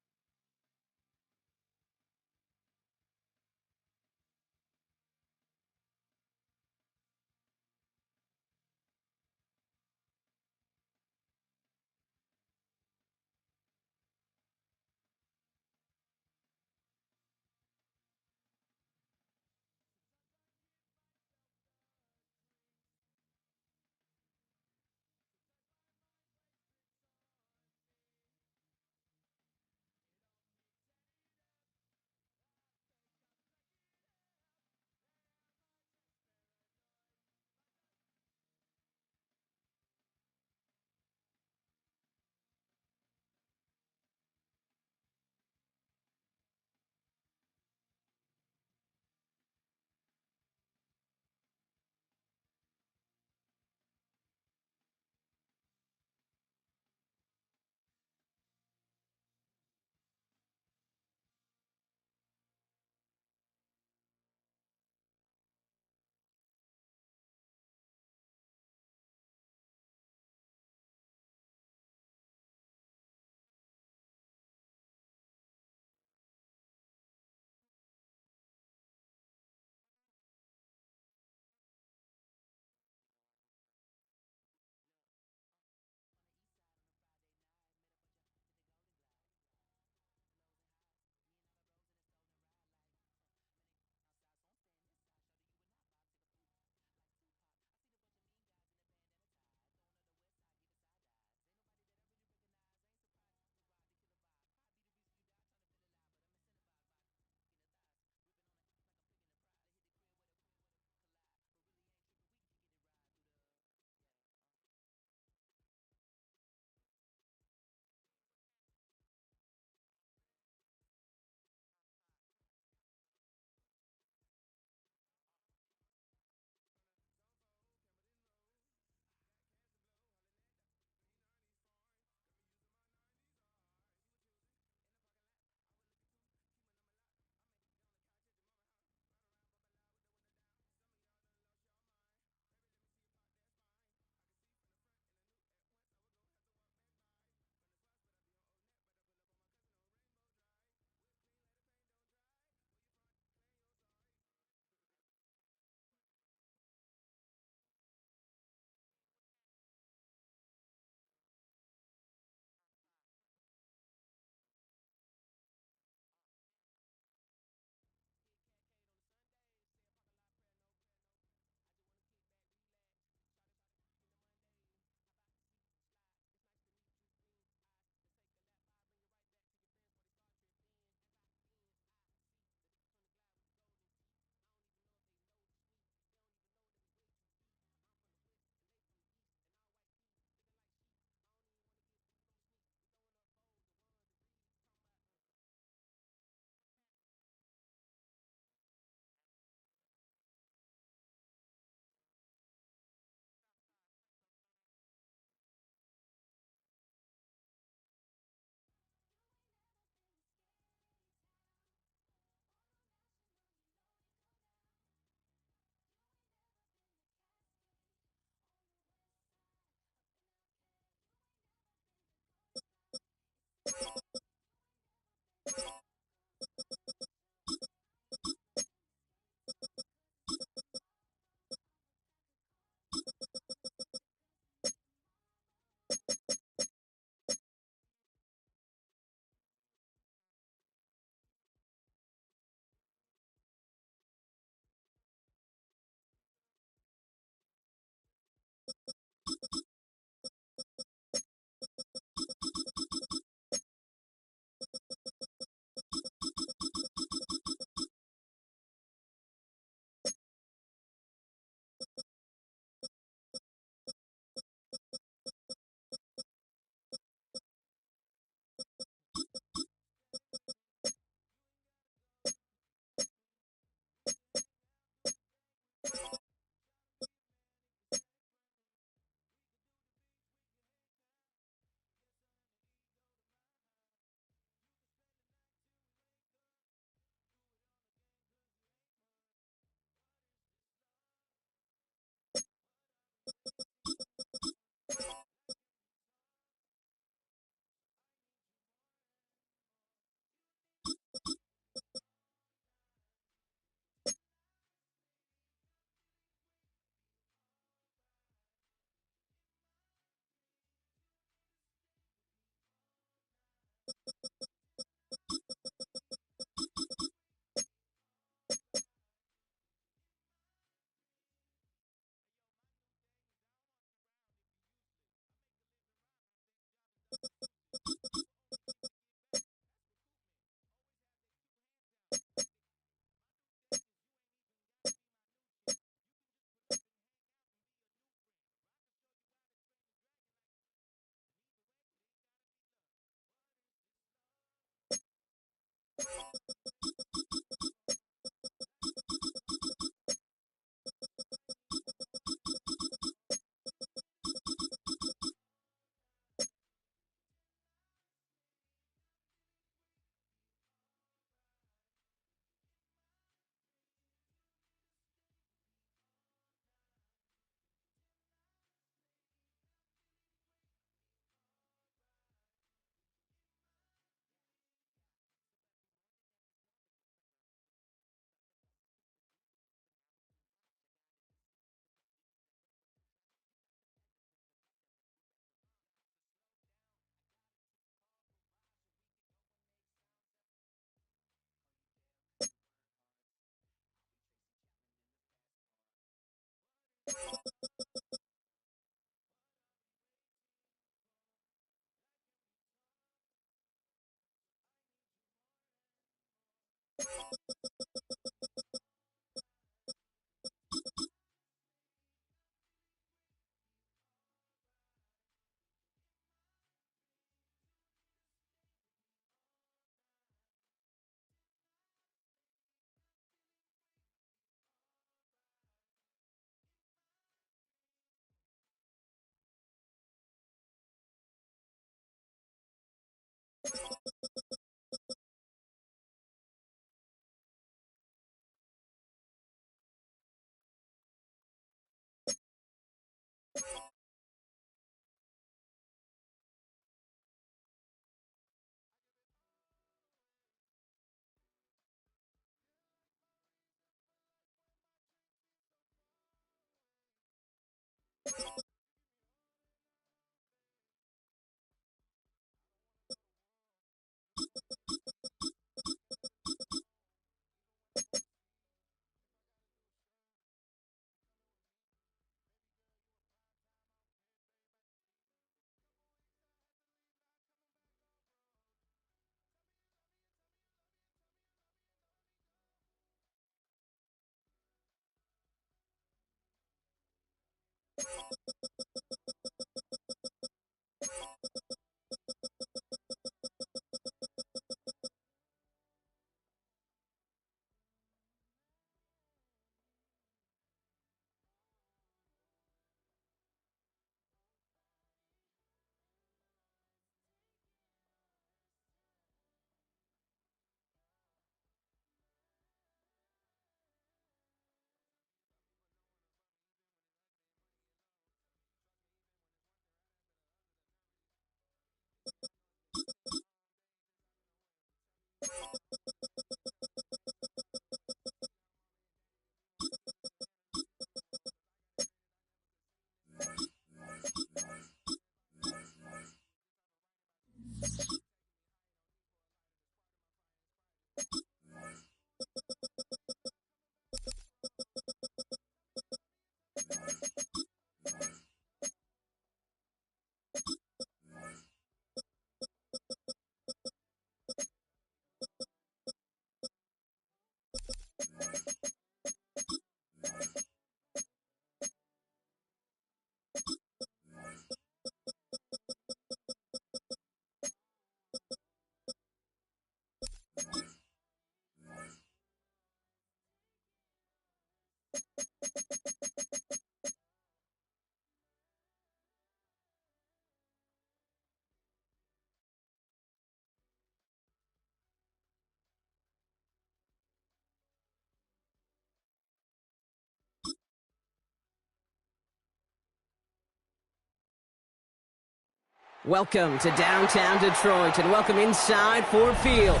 Welcome to downtown Detroit and welcome inside Ford Field.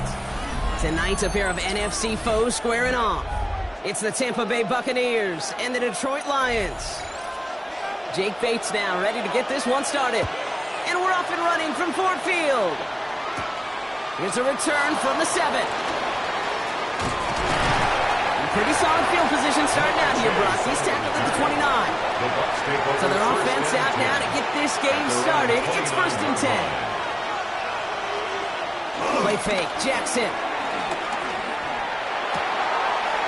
Tonight, a pair of NFC foes squaring off. It's the Tampa Bay Buccaneers and the Detroit Lions. Jake Bates now ready to get this one started. And we're off and running from Ford Field. Here's a return from the 7. Pretty solid field position starting out here, Brock. He's tackled at the 29. So their offense out now to get this game started. It's 1st and 10. Play fake, Jackson.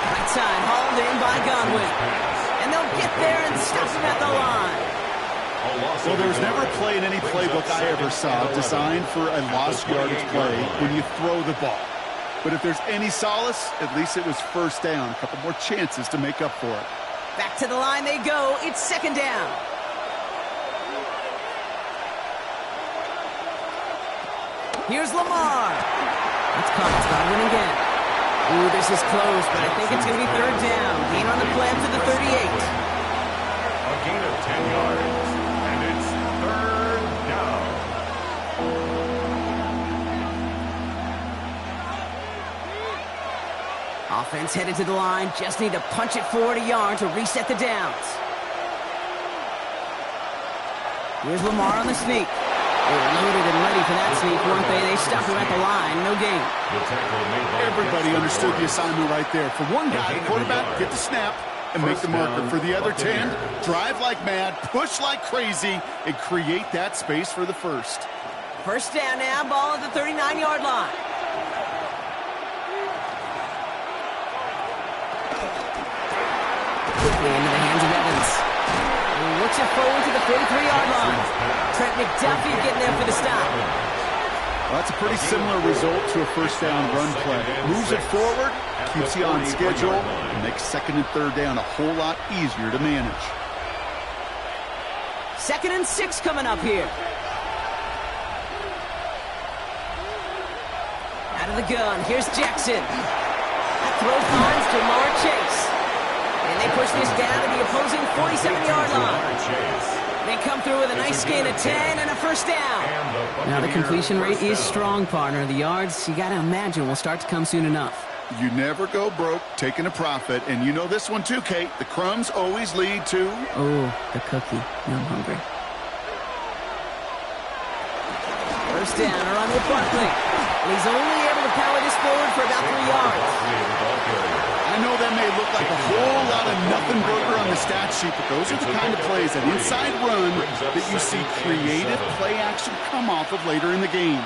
Right side, hauled in by Godwin. And they'll get there and stop him at the line. Well, there was never a play in any playbook I ever saw designed for a lost yardage play when you throw the ball. But if there's any solace, at least it was 1st down. A couple more chances to make up for it. Back to the line they go. It's 2nd down. Here's Lamar. That's caught. It's Godwin again. Ooh, this is close, but I think it's going to be 3rd down. Gain on the play to the 38. A gain of 10 yards, and it's 3rd down. Offense headed to the line. Just need to punch it forward a yard to reset the downs. Here's Lamar on the sneak. They were loaded and ready for that sneak, weren't they? They stopped him at the line. No gain. Everybody understood the assignment right there. For one guy, the quarterback, get the snap and make the marker. For the other 10, drive like mad, push like crazy, and create that space for the 1st. 1st down now, ball at the 39-yard line. Quickly into the hands of Evans. He looks it forward to the 43-yard line. Trent McDuffie getting there for the stop. Well, that's a pretty similar result to a 1st down run play. Moves it forward, keeps you on schedule, and makes 2nd and 3rd down a whole lot easier to manage. 2nd and 6 coming up here. Out of the gun, here's Jackson. That throw finds Jamar Chase. And they push this down to the opposing 47-yard line. They come through with a nice gain of 10 and a 1st down. Now the completion rate is strong, partner. The yards, you got to imagine, will start to come soon enough. You never go broke taking a profit, and you know this one too, Kate. The crumbs always lead to... Oh, the cookie. Now I'm hungry. 1st down, a run with Barkley. And he's only able to power this forward for about 3 yards. I know that may look like a whole lot of nothing burger on the stat sheet, but those are the kind of plays, an inside run, that you see creative play action come off of later in the game.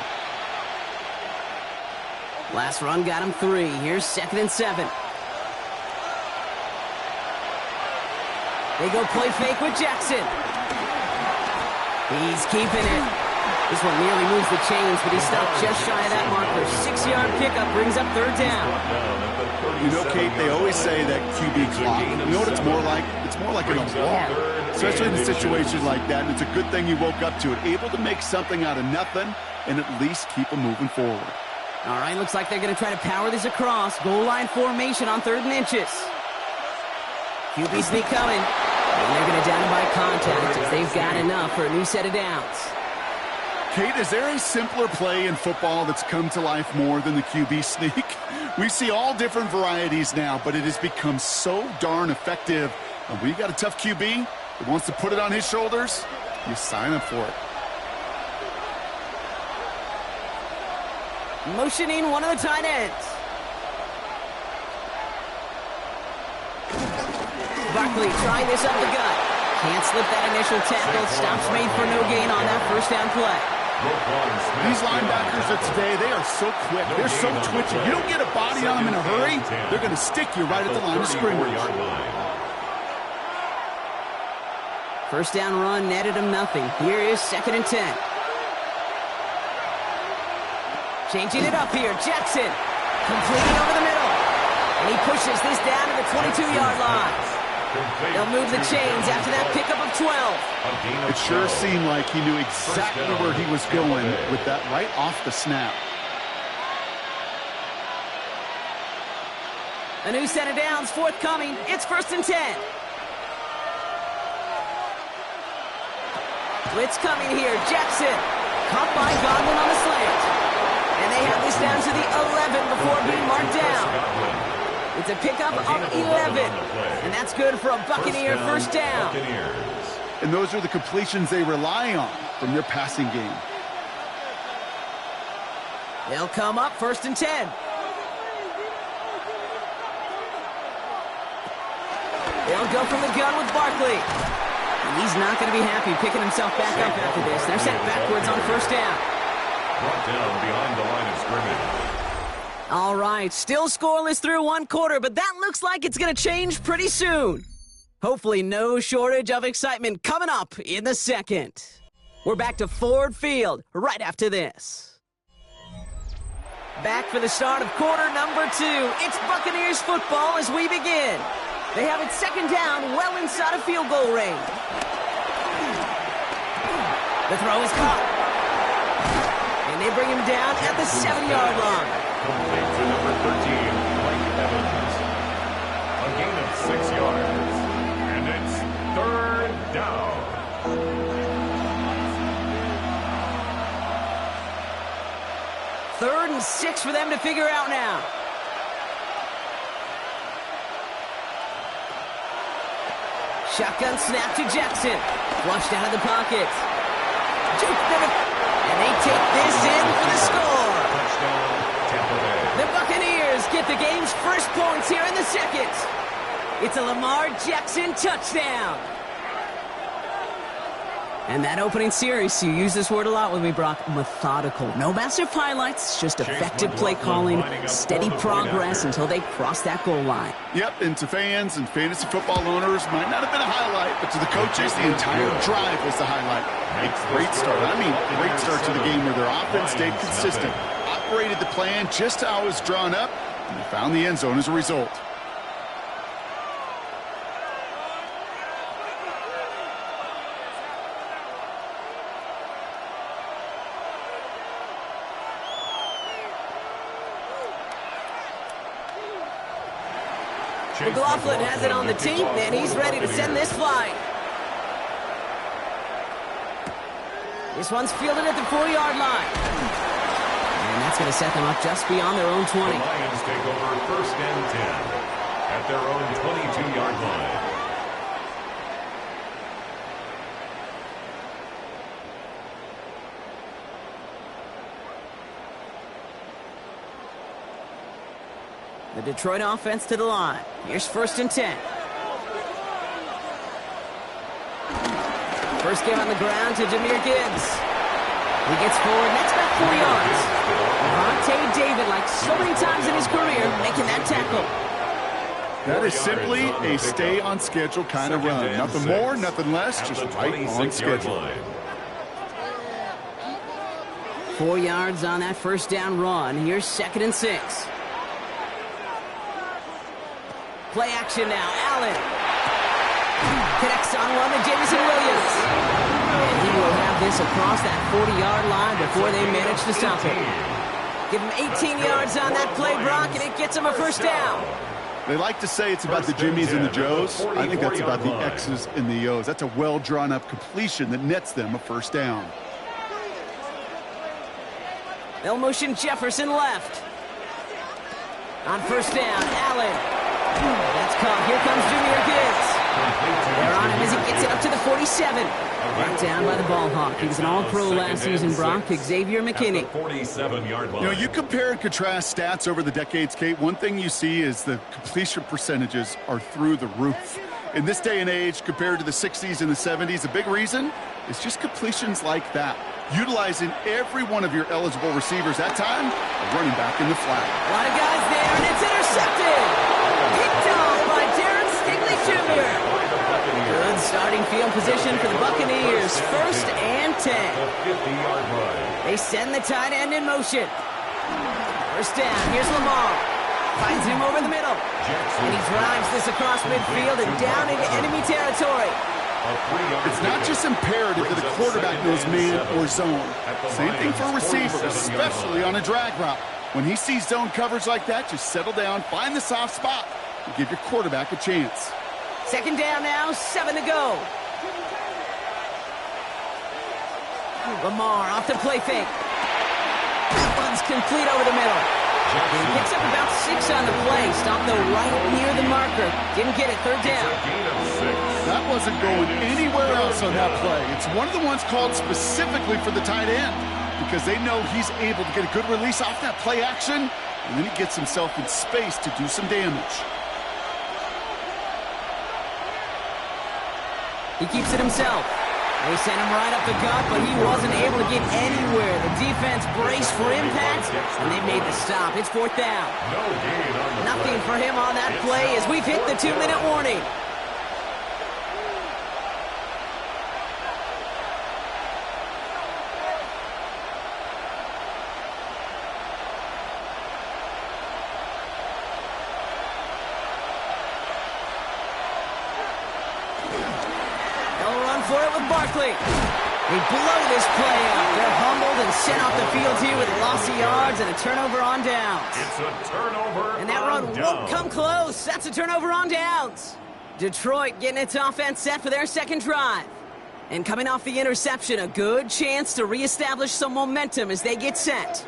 Last run got him 3. Here's 2nd and 7. They go play fake with Jackson. He's keeping it. This one nearly moves the chains, but he stopped just shy of that marker. 6-yard pickup brings up 3rd down. You know, Kate, they always say that QB clock. You know what it's more like? It's more like an alarm, especially in a situation like that. And it's a good thing you woke up to it, able to make something out of nothing and at least keep them moving forward. All right, looks like they're going to try to power this across. Goal line formation on 3rd and inches. QB sneak coming. And they're going to down by contact as they've got enough for a new set of downs. Kate, is there a simpler play in football that's come to life more than the QB sneak? We see all different varieties now, but it has become so darn effective. And when you got a tough QB that wants to put it on his shoulders, you sign up for it. Motioning one of the tight ends. Barkley trying this up the gut. Can't slip that initial tackle. Stops made for no gain on that first down play. These linebackers of today, they are so quick. They're so twitchy. You don't get a body on them in a hurry, they're going to stick you right at the line of scrimmage. First down run netted him nothing. Here is 2nd and 10. Changing it up here. Jackson completing over the middle. And he pushes this down to the 22-yard line. They'll move the chains after that pickup of 12. It sure seemed like he knew exactly where he was going with that right off the snap. A new set of downs forthcoming. It's 1st and 10. Blitz coming here. Jackson caught by Godwin on the slant. And they have this down to the 11 before being marked down. It's a pickup of 11. And that's good for a Buccaneer first down. And those are the completions they rely on from their passing game. They'll come up 1st and 10. They'll go from the gun with Barkley. And he's not going to be happy picking himself back up after this. They're sent backwards on first down. Brought down behind the line of scrimmage. All right, still scoreless through 1 quarter, but that looks like it's going to change pretty soon. Hopefully no shortage of excitement coming up in the 2nd. We're back to Ford Field right after this. Back for the start of quarter number 2. It's Buccaneers football as we begin. They have it 2nd down, well inside of field goal range. The throw is caught. And they bring him down at the 7-yard line. Complete to number 13, Mike Evans. A gain of 6 yards. And it's 3rd down. Third and 6 for them to figure out now. Shotgun snap to Jackson. Flushed out of the pocket. And they take this in for the score. Touchdown, Tampa Bay. The Buccaneers get the game's first points here in the 2nd. It's a Lamar Jackson touchdown. And that opening series, you use this word a lot with me, Brock, methodical. No massive highlights, just effective play calling, steady progress until they cross that goal line. Yep, and to fans and fantasy football owners, might not have been a highlight, but to the coaches, the entire drive was the highlight. A great start. I mean, great start to the game where their offense stayed consistent, operated the plan just how it was drawn up, and they found the end zone as a result. McLaughlin has it on the team, and he's ready to send this flying. This one's fielded at the 4-yard line. And that's going to set them up just beyond their own 20. The Lions take over 1st and 10 at their own 22-yard line. The Detroit offense to the line. Here's 1st and 10. First give on the ground to Jahmyr Gibbs. He gets forward, next back 4 yards. Lavonte David, like so many times in his career, making that tackle. That is simply a stay on schedule kind of run. Nothing more, nothing less, just right on schedule. 4 yards on that first down run. Here's 2nd and 6. Play action now. Allen connects on one to Jameson Williams. And he will have this across that 40-yard line before they manage to stop him. Give him 18 yards on that play, Brock, and it gets him a first down. They like to say it's about the Jimmies and the Joes. I think that's about the X's and the O's. That's a well-drawn-up completion that nets them a first down. They'll motion Jefferson left. On first down, Allen. That's caught. Here comes Jahmyr Gibbs. They're on him as he gets it up to the 47. Brought down by the ball hawk. He was an all-pro last season, Brock. Xavier McKinney. 47-yard line. You know, you compare and contrast stats over the decades, Kate. One thing you see is the completion percentages are through the roof. In this day and age, compared to the 60s and the 70s, a big reason is just completions like that. Utilizing every one of your eligible receivers that time, running back in the flat. A lot of guys there, and it's intercepted. Picked off by Darren Stingley Jr. Good starting field position for the Buccaneers. 1st and 10. They send the tight end in motion. 1st down. Here's Lamar. Finds him over the middle. And he drives this across midfield and down into enemy territory. It's not just imperative that a quarterback knows man or zone. Same thing for a receiver, especially on a drag route. When he sees zone coverage like that, just settle down, find the soft spot, and give your quarterback a chance. 2nd down now, 7 to go. Lamar off the play fake. That one's complete over the middle. He picks up about 6 on the play. Stopped though right near the marker. Didn't get it. 3rd down. That wasn't going anywhere else on that play. It's one of the ones called specifically for the tight end because they know he's able to get a good release off that play action, and then he gets himself in space to do some damage. He keeps it himself. They sent him right up the gut, but he wasn't able to get anywhere. The defense braced for impact, and they made the stop. It's 4th down. Nothing for him on that play as we've hit the 2-minute warning. For it with Barkley. They blow this play up. They're humbled and sent off the field here with loss of yards and a turnover on downs. It's a turnover. And that run won't come close. That's a turnover on downs. Detroit getting its offense set for their 2nd drive. And coming off the interception, a good chance to reestablish some momentum as they get set.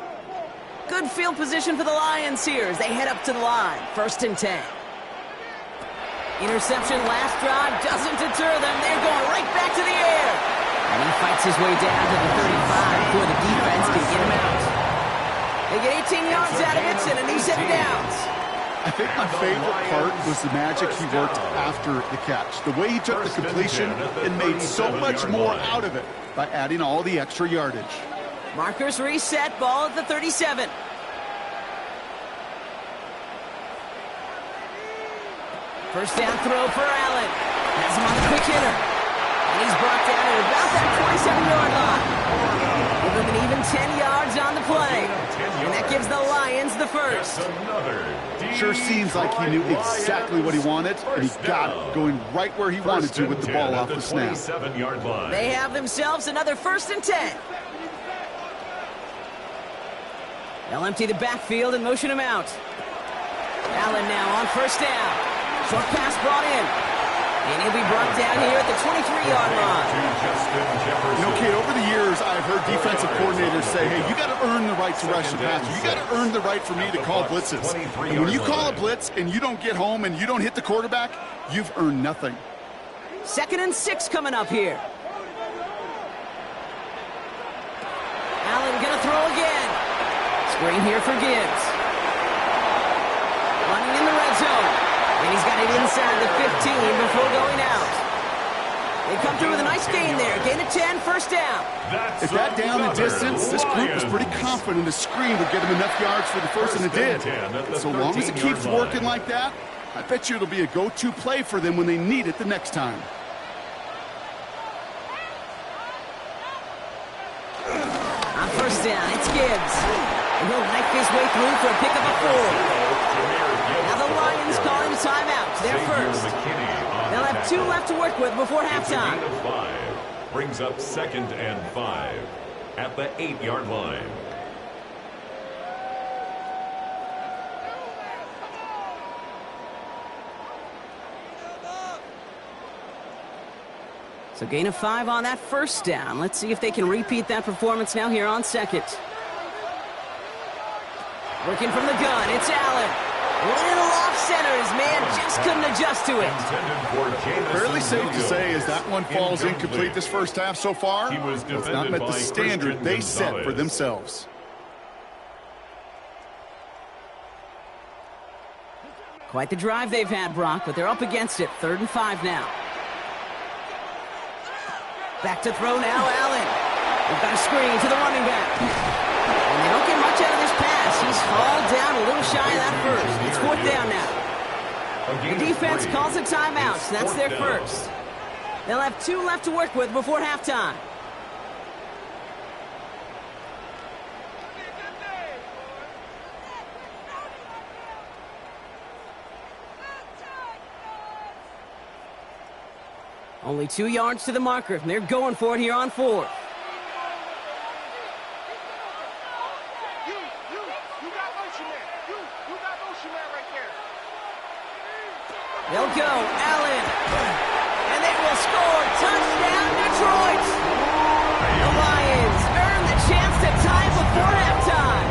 Good field position for the Lions here as they head up to the line. 1st and 10. Interception last drive doesn't deter them. They're going right back to the air. And he fights his way down to the 35 before the defense can get him out. They get 18 yards out of it and a new set of downs. I think my favorite part was the magic he worked after the catch. The way he took the completion and made so much more out of it by adding all the extra yardage. Markers reset, ball at the 37. First down throw for Allen. Has him on the quick hitter. And he's brought down at about that 27-yard line. Give him an even 10 yards on the play. And that gives the Lions the first. Sure seems like he knew exactly what he wanted, and he got it, going right where he wanted to with the ball off the snap. They have themselves another 1st and 10. They'll empty the backfield and motion him out. Allen now on 1st down. Short pass brought in. And he'll be brought down here at the 23-yard line. You know, Kate, over the years, I've heard defensive coordinators say, hey, you got to earn the right to rush the passer. You got to earn the right for me to call blitzes. And when you call a blitz and you don't get home and you don't hit the quarterback, you've earned nothing. 2nd and 6 coming up here. Allen gonna throw again. Screen here for Gibbs. Running in the red zone. And he's got it inside the 15 before going out. They come through with a nice gain there. Gain of 10, 1st down. At that down and distance, this group was pretty confident a screen would get him enough yards for the first, and it did. So long as it keeps working like that, I bet you it'll be a go-to play for them when they need it the next time. On 1st down, it's Gibbs. And he'll knife his way through for a pickup of 4. Now the Lions calling a timeout. They're first. They'll have 2 left to work with before halftime. Brings up 2nd and 5 at the 8-yard line. So gain of 5 on that 1st down. Let's see if they can repeat that performance now here on 2nd. Working from the gun, it's Allen. Little off center, his man just couldn't adjust to it. Fairly safe to say as that one falls incomplete this first half so far, it's not met the standard they set for themselves. Quite the drive they've had, Brock, but they're up against it. 3rd and 5 now. Back to throw now, Allen. We've got a screen to the running back. And they don't get much out of this pass. He's hauled down a little shy of that first. It's 4th down now. The defense calls a timeout, so that's their first. They'll have 2 left to work with before halftime. Only 2 yards to the marker, and they're going for it here on 4th. They'll go, Allen, and they will score. Touchdown, Detroit! The Lions earn the chance to tie before halftime.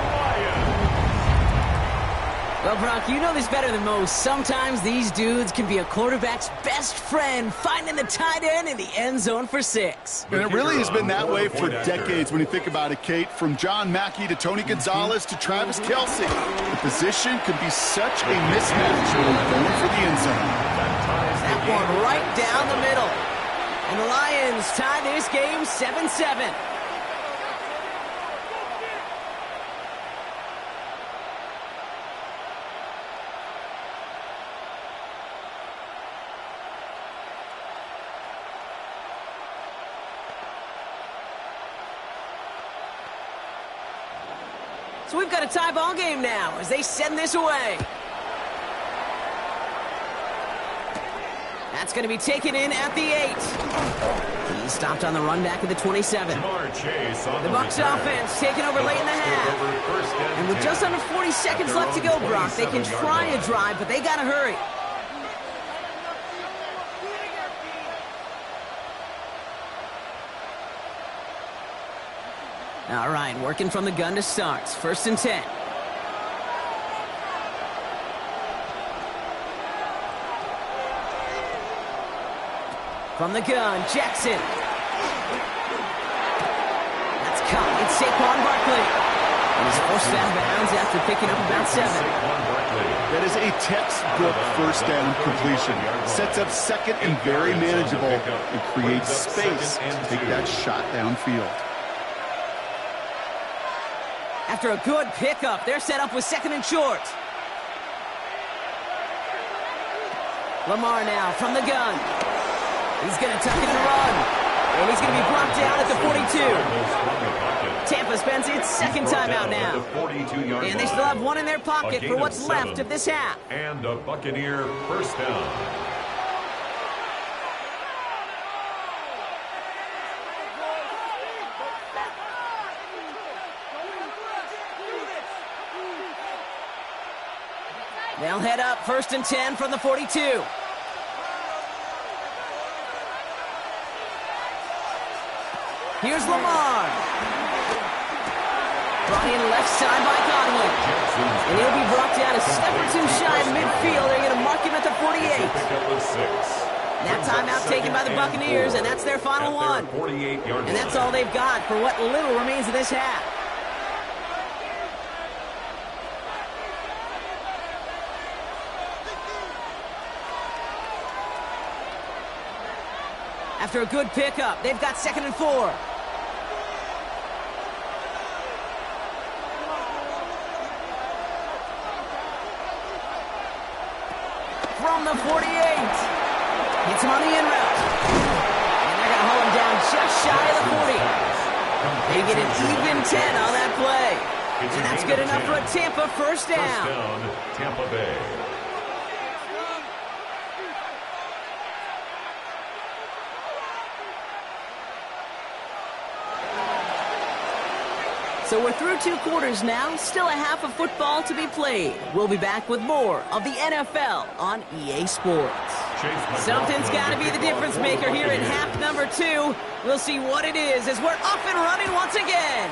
Well, Brock, you know this better than most. Sometimes these dudes can be a quarterback's best friend, finding the tight end in the end zone for 6. And it really has been that way for decades when you think about it, Kate. From John Mackey to Tony Gonzalez to Travis Kelce. The position can be such a mismatch when you're going for the end zone. That one right down the middle. And the Lions tie this game 7-7. So we've got a tie ball game now as they send this away. That's going to be taken in at the 8. He's stopped on the run back at the 27. The Bucs offense taking over late in the half. And with just under 40 seconds left to go, Brock, they can try a drive, but they got to hurry. All right, working from the gun to start. 1st and 10. From the gun, Jackson. That's caught. It's Saquon Barkley. And he's forced out of bounds after picking up about 7. That is a textbook 1st down completion. Sets up 2nd and very manageable and creates space to take that shot downfield. After a good pickup, they're set up with 2nd and short. Lamar now from the gun. He's going to tuck it and run. And he's going to be brought down at the 42. Tampa spends its 2nd timeout now. And they still have 1 in their pocket for what's left of this half. And a Buccaneer 1st down. They'll head up 1st and 10 from the 42. Here's Lamar. Brought in left side by Godwin. And he'll be brought down a step or 2 shy of midfield. They're going to mark him at the 48. That timeout taken by the Buccaneers, and that's their final one. And that's all they've got for what little remains of this half. After a good pickup, they've got 2nd and 4. From the 48. Hits him on the in route. And they're going to hold him down just shy of the 40. They get an even 10 on that play. And that's good enough for a Tampa 1st down. 1st down, Tampa Bay. So we're through 2 quarters now, still a half of football to be played. We'll be back with more of the NFL on EA Sports. Something's got to be the difference maker here in half number 2. We'll see what it is as we're up and running once again.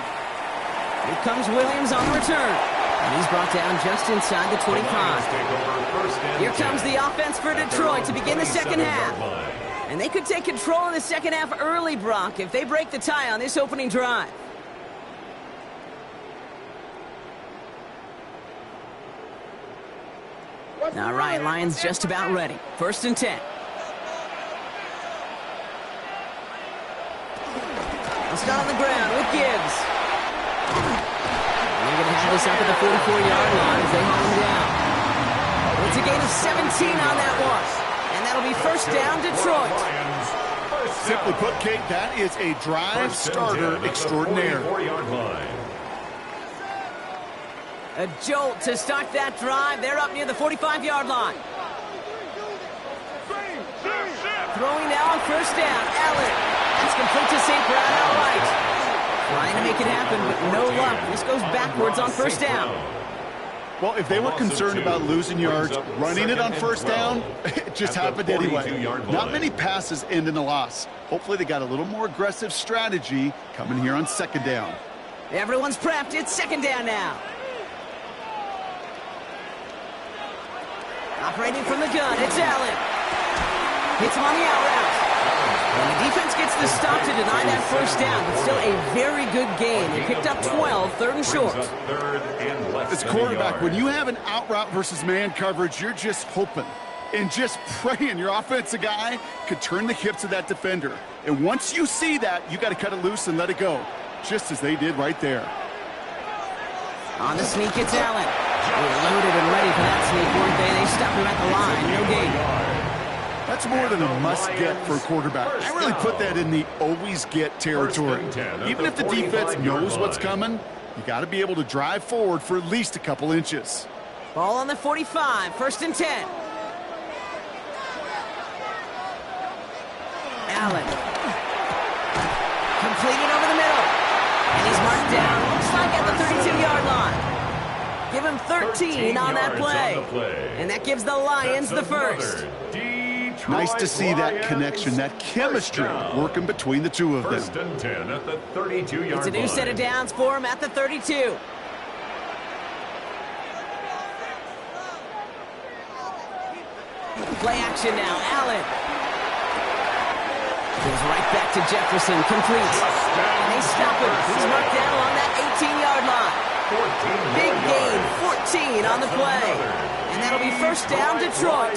Here comes Williams on the return. And he's brought down just inside the 25. Here comes the offense for Detroit to begin the 2nd half. And they could take control of the 2nd half early, Brock, if they break the tie on this opening drive. All right, Lions just about ready. 1st and 10. They'll start on the ground with Gibbs. They're going to have this up at the 44-yard line as they hold him down. It's a gain of 17 on that one. And that'll be 1st down, Detroit. Simply put, Kate, that is a drive starter extraordinaire. A jolt to start that drive. They're up near the 45-yard line. Throwing now on 1st down. Allen. That's complete to St. Brown outright. Trying to make it happen, but no luck. This goes backwards on 1st down. Well, if they were concerned about losing yards, running it on 1st down, it just happened anyway. Not many passes end in a loss. Hopefully they got a little more aggressive strategy coming here on 2nd down. Everyone's prepped. It's 2nd down now. Operating from the gun, it's Allen. Hits him on the out route. And the defense gets the stop to deny that 1st down, but still a very good gain. They picked up 12, 3rd and short. As quarterback, when you have an out route versus man coverage, you're just hoping and just praying your offensive guy could turn the hips of that defender. And once you see that, you got to cut it loose and let it go, just as they did right there. On the sneak, it's Allen. They were loaded and ready for that sneak, weren't they? They stopped him at the line. No gain. That's more than a must-get for a quarterback. I really put that in the always-get territory. Even if the defense knows what's coming, you got to be able to drive forward for at least a couple inches. Ball on the 45, 1st and 10. Allen. Completed over the middle. And he's marked down, looks like at the 32-yard line. Give him 13 on that play. And that gives the Lions the 1st. Nice to see that connection, that chemistry working between the two of them. 1st and 10 at the 32-yard line. It's a new set of downs for him at the 32. Play action now, Allen. Goes right back to Jefferson, complete. And they stop him. He's marked down along that 18-yard line. Big gain, 14 on the play. And that'll be 1st down, Detroit.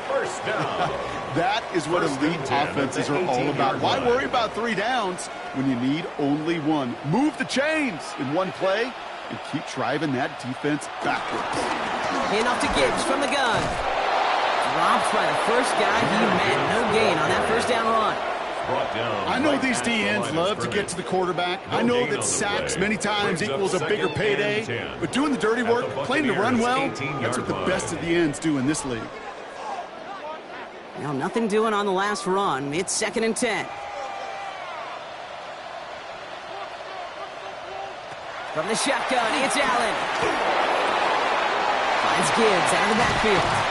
1st down. That is what elite offenses are all about. Why worry about 3 downs when you need only 1? Move the chains in one play and keep driving that defense backwards. In off to Gibbs from the gun. Dropped by the 1st guy he met. No gain on that 1st down run. I know these DNs love to get to the quarterback. I know that sacks many times equals a bigger payday. But doing the dirty work, playing to run well, that's what the best of the ends do in this league. Now, nothing doing on the last run. It's 2nd and 10. From the shotgun, it's Allen. Finds Gibbs out of the backfield.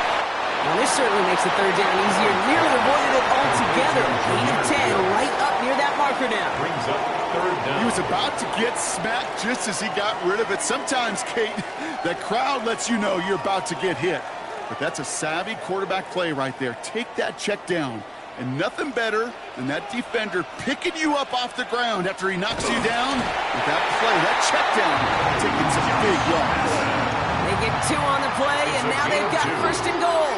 Well, this certainly makes the 3rd down easier. Nearly avoided it altogether. 8 of 10, right up near that marker now. Brings up 3rd down. He was about to get smacked just as he got rid of it. Sometimes, Kate, that crowd lets you know you're about to get hit. But that's a savvy quarterback play right there. Take that check down. And nothing better than that defender picking you up off the ground after he knocks you down with that play, that check down, taking some big yards. They get 2 on the play, and now they've got 1st and goal.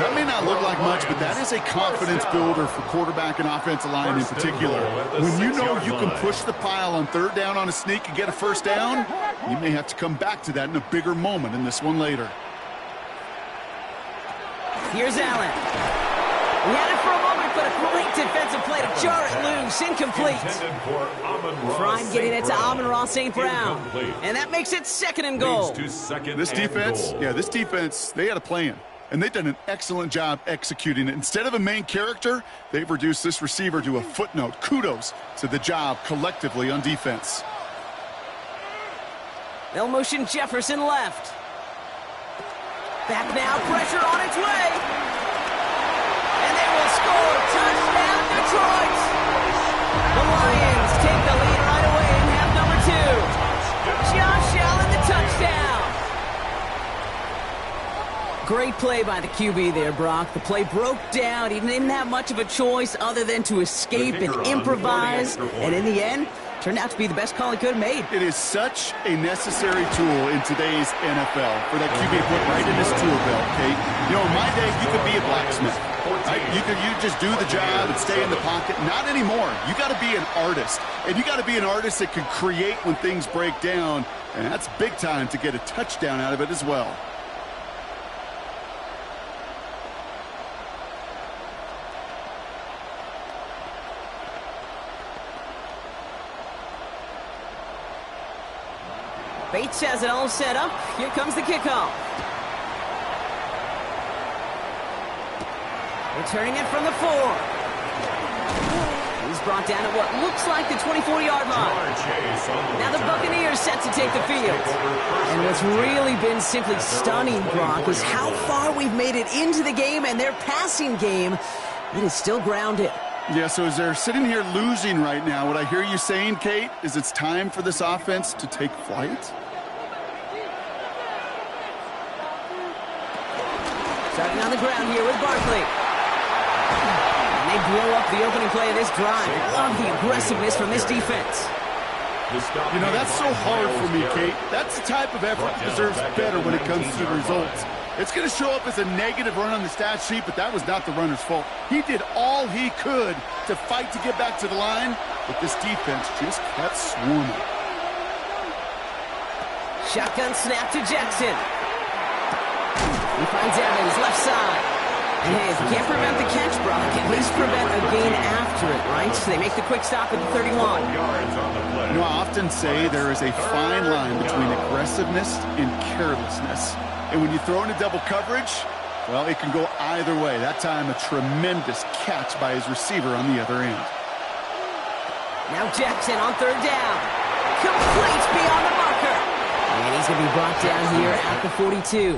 That may not look like much, but that is a confidence builder for quarterback and offensive line in particular. When you know you can push the pile on 3rd down on a sneak and get a 1st down, you may have to come back to that in a bigger moment in this one later. Here's Allen. He had it for a moment, but a great defensive play to jar it loose. Incomplete. Tried getting it to Amon-Ra St. Brown. And that makes it 2nd and goal. This defense, they had a plan. And they've done an excellent job executing it. Instead of a main character, they've reduced this receiver to a footnote. Kudos to the job collectively on defense. They'll motion Jefferson left. Back now, pressure on its way. And they will score. Touchdown, Detroit. The Lions take the lead right away in half number 2. Josh Allen, the touchdown. Great play by the QB there, Brock. The play broke down. He didn't have much of a choice other than to escape and improvise. And in the end, Turned out to be the best call he could have made. It is such a necessary tool in today's NFL for that QB to put right in his tool belt, Kate. You know, in my day, you could be a blacksmith. Right? You just do the job and stay in the pocket. Not anymore. You got to be an artist. And you got to be an artist that can create when things break down. And that's big time to get a touchdown out of it as well. Bates has it all set up. Here comes the kickoff. Returning it from the 4. He's brought down at what looks like the 24-yard line. Now the Buccaneers set to take the field. And what's really been simply stunning, Brock, is how far we've made it into the game, and their passing game, it is still grounded. Yeah, so as they're sitting here losing right now, what I hear you saying, Kate, is it's time for this offense to take flight? Starting on the ground here with Barkley. And they blow up the opening play of this drive. Love the aggressiveness from this defense. You know, that's so hard for me, Kate. That's the type of effort that deserves better when it comes to the results. It's going to show up as a negative run on the stat sheet, but that was not the runner's fault. He did all he could to fight to get back to the line, but this defense just kept swarming. Shotgun snap to Jackson. He finds Evans left side. And hey, if you can't prevent the catch, Brock, at least prevent a gain after it, right? So they make the quick stop at the 31. You know, I often say there is a fine line between aggressiveness and carelessness. And when you throw into double coverage, well, it can go either way. That time, a tremendous catch by his receiver on the other end. Now Jackson on third down. Complete beyond the marker. And he's going to be brought down here at the 42.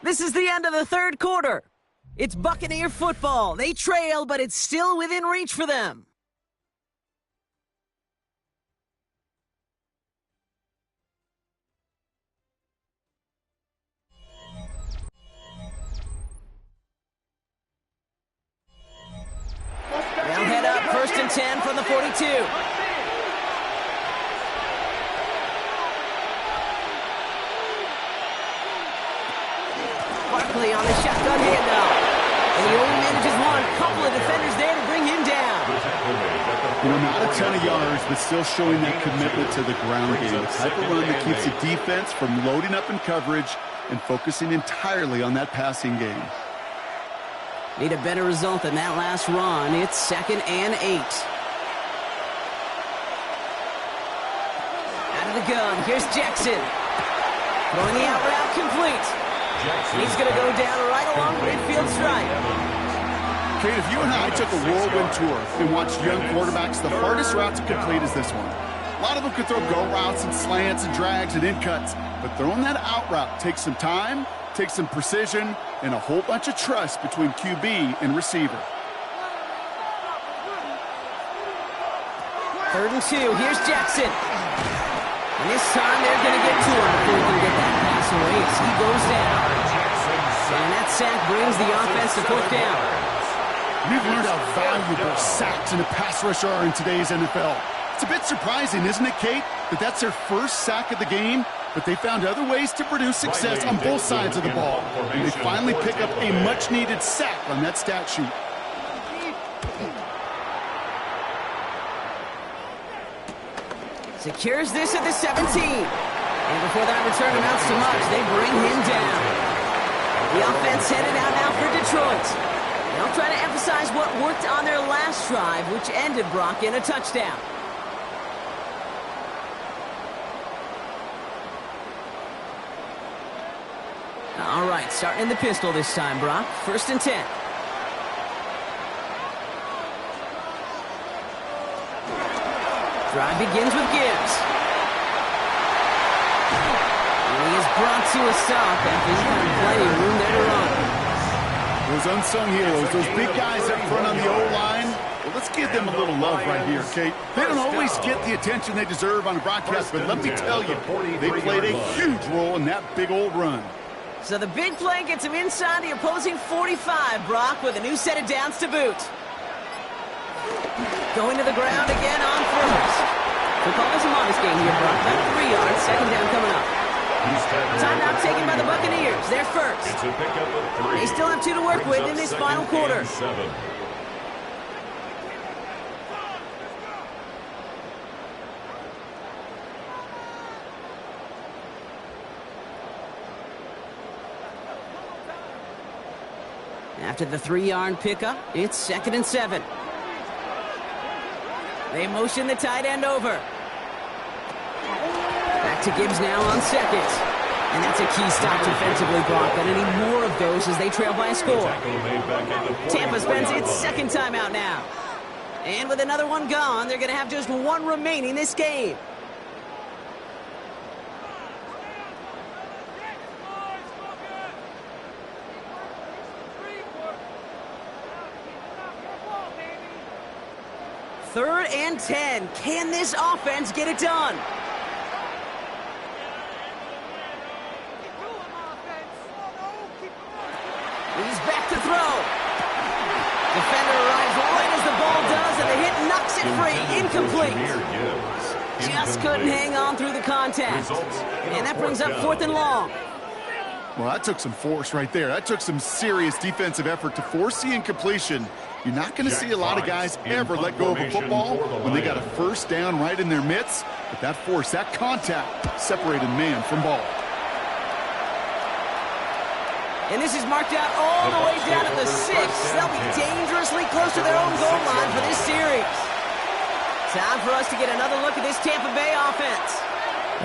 This is the end of the third quarter. It's Buccaneer football. They trail, but it's still within reach for them. They'll head up 1st and 10 from the 42. Barkley on the shotgun handoff. And he only manages one. Couple of defenders there to bring him down. You know, not a ton of yards, but still showing that commitment to the ground game. The type of run that keeps the defense from loading up in coverage and focusing entirely on that passing game. Need a better result than that last run. It's 2nd and 8. Out of the gun. Here's Jackson. Throwing the out route complete. He's going to go down right along the midfield stripe. Kate, if you and I took a whirlwind tour and watched young quarterbacks, the hardest route to complete is this one. A lot of them could throw go routes and slants and drags and in cuts, but throwing that out route takes some time, takes some precision, and a whole bunch of trust between QB and receiver. 3rd and 2. Here's Jackson. And this time they're going to get to him before he can get that pass away as he goes down. And that sack brings the offense to 4th down. We've learned how valuable sacks and a pass rush are in today's NFL. It's a bit surprising, isn't it, Kate, that that's their first sack of the game, but they found other ways to produce success on both sides of the ball. And they finally pick up a much-needed sack on that stat sheet. Secures this at the 17. And before that return amounts to much, they bring him down. The offense headed out now for Detroit. They'll try to emphasize what worked on their last drive, which ended, Brock, in a touchdown. All right, starting in the pistol this time, Brock. 1st and 10. Drive begins with Gibbs. And he is brought to a stop after he's got plenty of room there to run. Those unsung heroes, those big guys up front on the O-line, well, let's give them a little love right here, Kate. They don't always get the attention they deserve on a broadcast, but let me tell you, they played a huge role in that big old run. So the big play gets him inside the opposing 45, Brock, with a new set of downs to boot. Going to the ground again on 1st. So call this a modest gain here, Brock. About 3 yards, second down coming up. Timeout taken by the Buccaneers. They're first. It's a pickup of 3. They still have 2 to work with in this final quarter. 7. After the 3-yard pickup, it's 2nd and 7. They motion the tight end over. Back to Gibbs now on 2nd. And that's a key stop defensively, Brock. But any more of those as they trail by a score. Tampa spends its 2nd timeout now. And with another one gone, they're going to have just 1 remaining this game. Third and 10. Can this offense get it done? He's back to throw. Defender arrives right as the ball does, and the hit knocks it free. Incomplete. Just couldn't hang on through the contact. And that brings up 4th and long. Well, that took some force right there. That took some serious defensive effort to force the incompletion. You're not going to see a lot of guys ever let go of a football when they got a first down right in their midst. But that force, that contact, separated man from ball. And this is marked out all the way down at the 6. They'll be dangerously close to their own goal line for this series. Time for us to get another look at this Tampa Bay offense.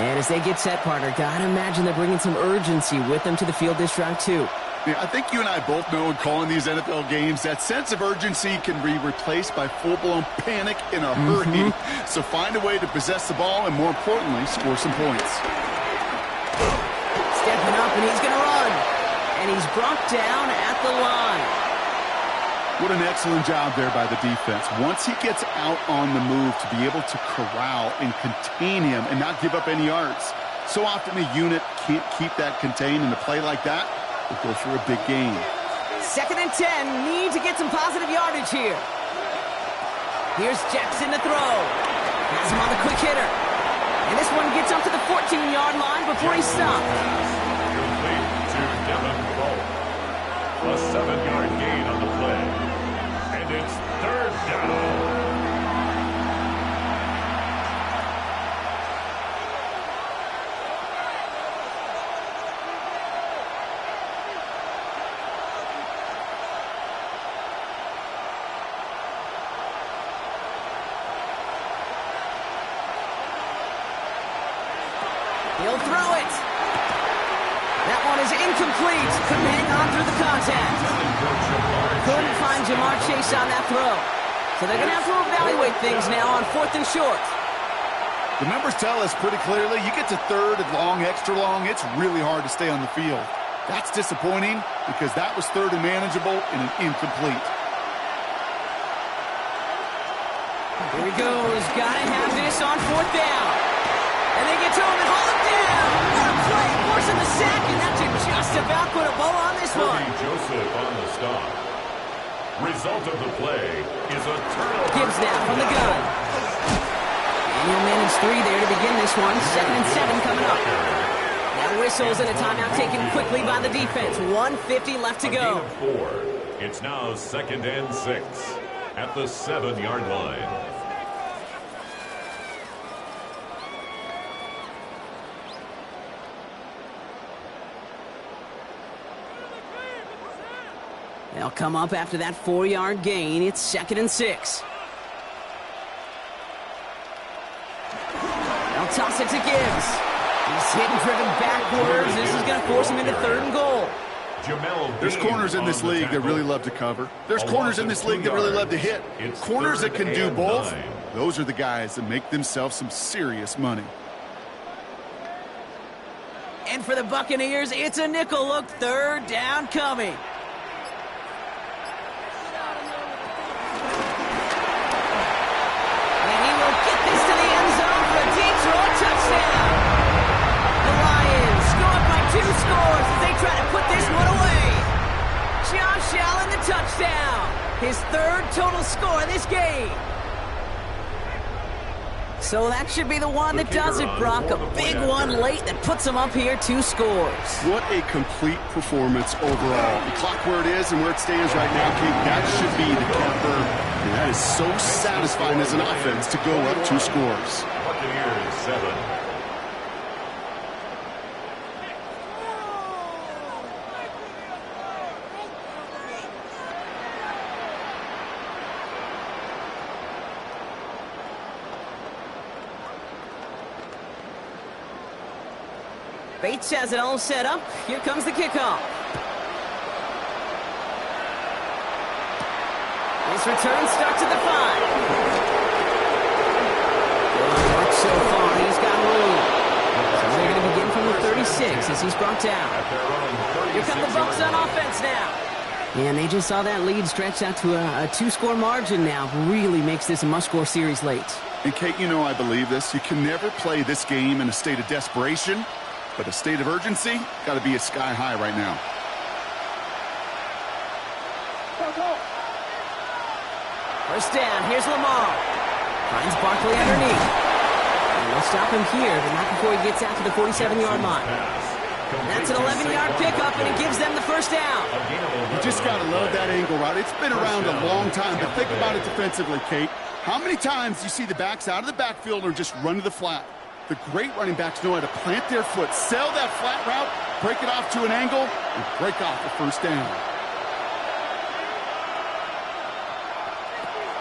And as they get set, partner, gotta imagine they're bringing some urgency with them to the field this drive, too. Yeah, I think you and I both know in calling these NFL games that sense of urgency can be replaced by full-blown panic in a hurry. So find a way to possess the ball and, more importantly, score some points. Stepping up, and he's going to run. And he's brought down at the line. What an excellent job there by the defense. Once he gets out on the move, to be able to corral and contain him and not give up any yards. So often a unit can't keep that contained, and a play like that will go for a big gain. 2nd and 10. Need to get some positive yardage here. Here's Jackson to throw. Has him on the quick hitter. And this one gets up to the 14-yard line before he's stopped. Complete to Devin Bolt. A 7-yard gain on the play. And it's 3rd down. He'll throw it. That one is incomplete. Couldn't hang on through the contact. Couldn't find Jamar Chase on that throw. So they're going to have to evaluate things now on 4th and short. The numbers tell us pretty clearly, you get to 3rd and long, extra long, it's really hard to stay on the field. That's disappointing because that was 3rd and manageable and an incomplete. Here he goes. Got to have this on 4th down. And they get to him and haul him down. What a play, forcing the sack, and that should just about put a bow on this one. Joseph on the stop. Result of the play is a turnover. Gibbs now from the gun. And he'll manage 3 there to begin this one. 2nd and 7 coming up. Now whistles and a timeout taken quickly by the defense. 1:50 left to go. A gain of 4. It's now 2nd and 6 at the 7-yard line. They'll come up after that 4-yard gain. It's 2nd and 6. They'll toss it to Gibbs. He's hit and driven backwards. This is going to force him into 3rd and goal. There's corners in this league that really love to cover. There's corners in this league that really love to hit. Corners that can do both, those are the guys that make themselves some serious money. And for the Buccaneers, it's a nickel look. 3rd down coming. Scores as they try to put this one away. Josh Allen, the touchdown. His 3rd total score in this game. So that should be the one that does it, Brock. A big one late that puts them up here 2 scores. What a complete performance overall. The clock where it is and where it stands right now, Kate, that should be the capper. And that is so satisfying as an offense to go up 2 scores. Buccaneers 7. Bates has it all set up. Here comes the kickoff. This return starts at the 5. Good work so far. He's got room. So they're going to begin from the 36 as he's brought down. Here come the Bucs on offense now. And they just saw that lead stretch out to a 2-score margin now. Really makes this a must-score series late. And Kate, you know I believe this. You can never play this game in a state of desperation. But a state of urgency, got to be at sky high right now. First down, here's Lamar. Finds Barkley underneath. And they'll stop him here, but not before he gets out to the 47-yard line. That's an 11-yard pickup, and it gives them the first down. You just got to love that angle route. It's been around a long time, but think about it defensively, Kate. How many times do you see the backs out of the backfield or just run to the flat? The great running backs know how to plant their foot, sell that flat route, break it off to an angle, and break off the first down.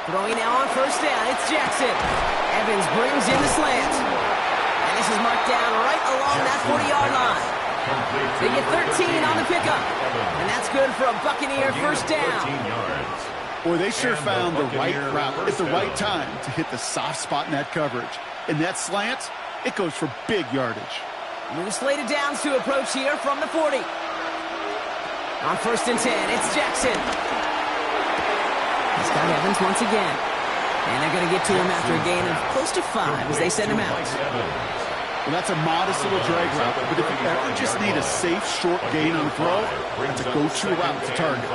Throwing now on first down, it's Jackson. Evans brings in the slant. And this is marked down right along that 40-yard line. They get 13 on the pickup. And that's good for a Buccaneer first down. Boy, they sure found the right route at the right time to hit the soft spot in that coverage. And that slant, it goes for big yardage. New slated downs to approach here from the 40. On first and 10, it's Jackson. He's got Evans once again. And they're going to get to him after a gain of close to 5 as they send him out. Well, that's a modest little drag route, but if you ever just need a safe, short gain on the throw, that's a go-to route to target.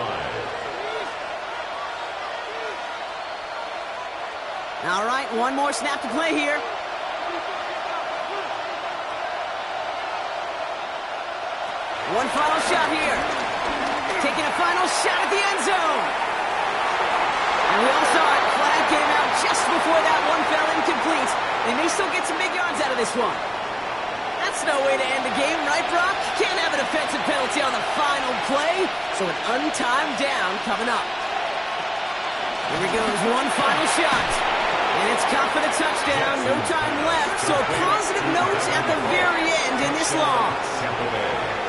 All right, one more snap to play here. One final shot here. Taking a final shot at the end zone. And we all saw it. Flag came out just before that one fell incomplete. They may still get some big yards out of this one. That's no way to end the game, right, Brock? Can't have an offensive penalty on the final play. So an untimed down coming up. Here we go. There's one final shot. And it's confident touchdown. No time left. So a positive note at the very end in this loss.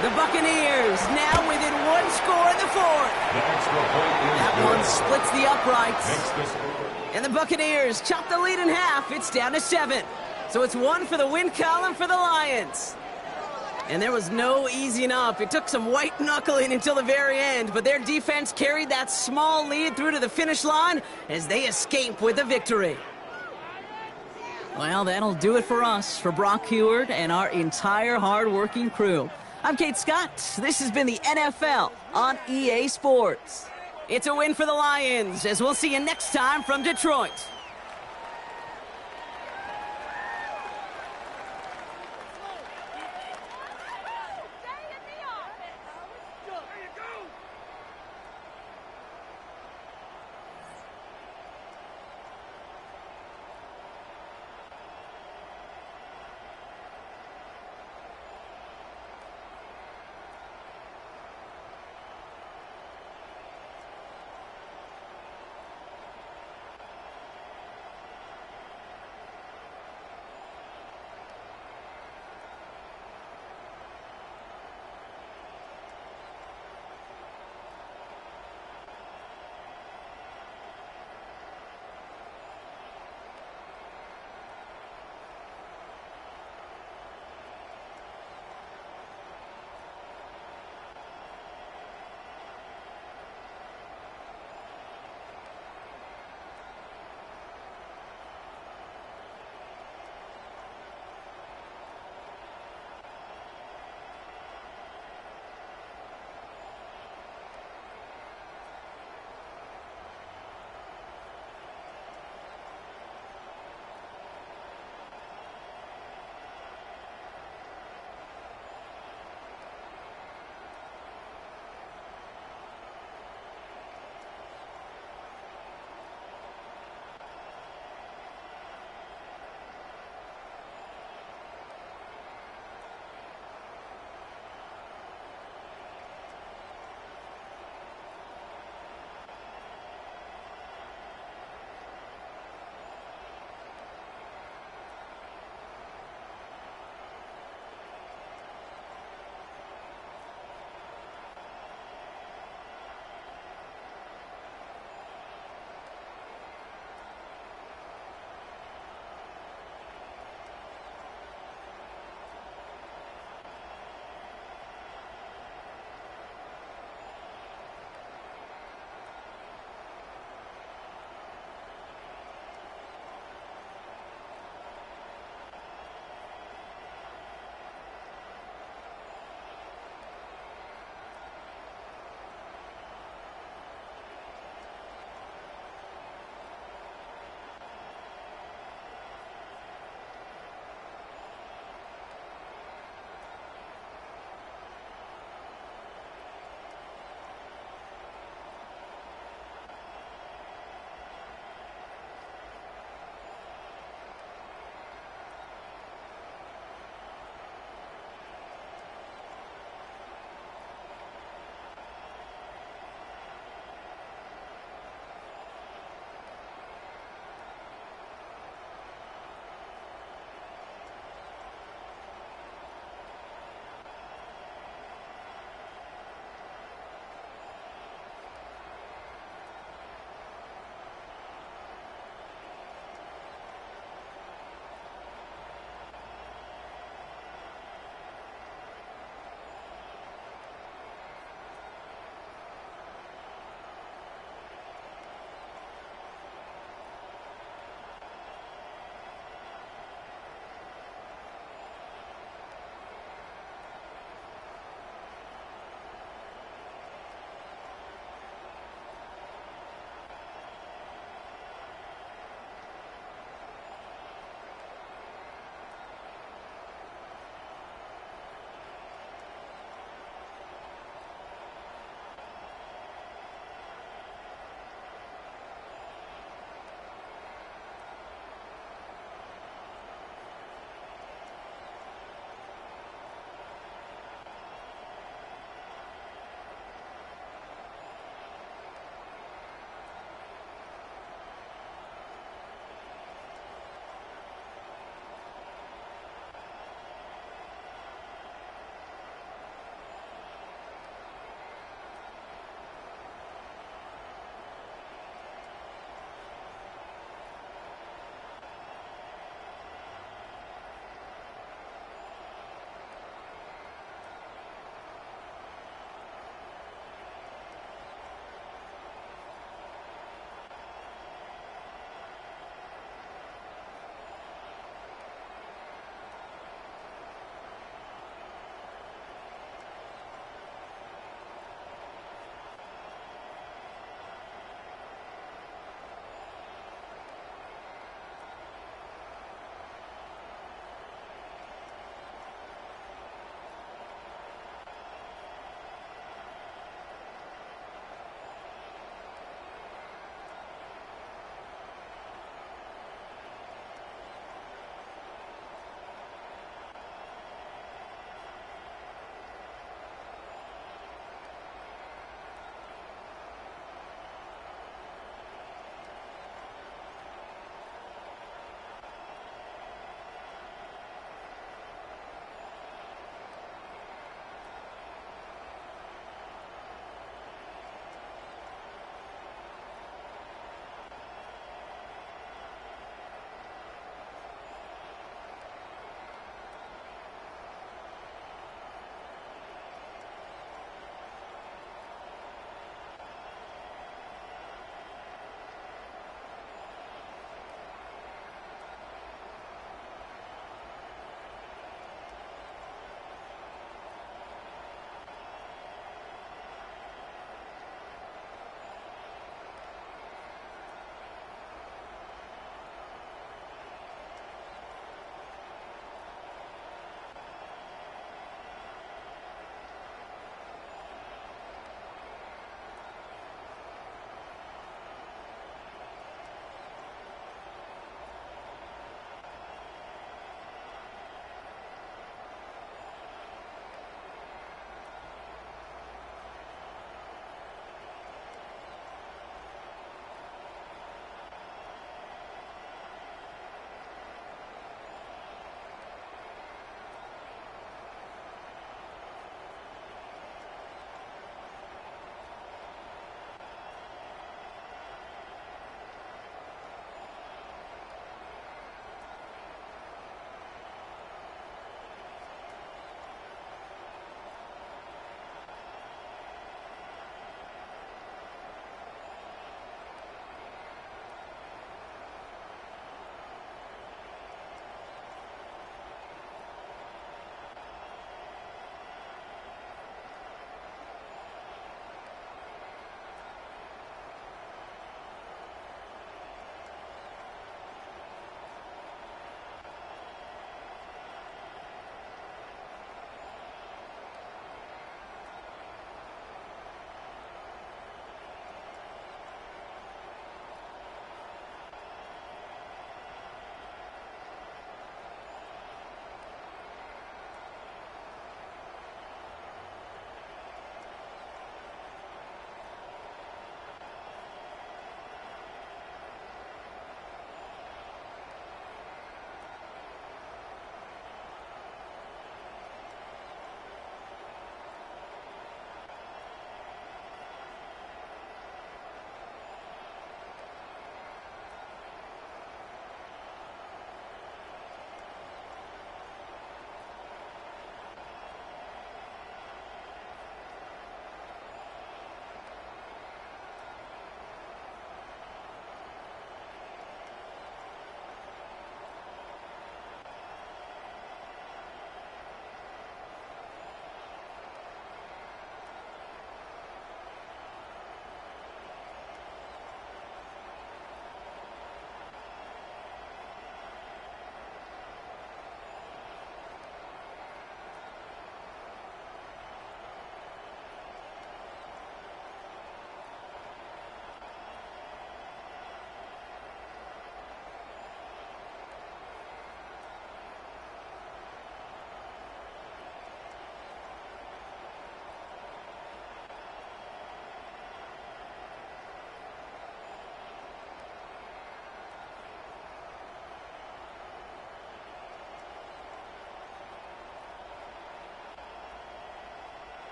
The Buccaneers now within 1 score in the 4th. That one splits the uprights. And the Buccaneers chop the lead in half. It's down to 7. So it's 1 for the win column for the Lions. And there was no easing up. It took some white knuckling until the very end, but their defense carried that small lead through to the finish line as they escape with the victory. Well, that'll do it for us, for Brock Huard and our entire hard-working crew. I'm Kate Scott. This has been the NFL on EA Sports. It's a win for the Lions, as we'll see you next time from Detroit.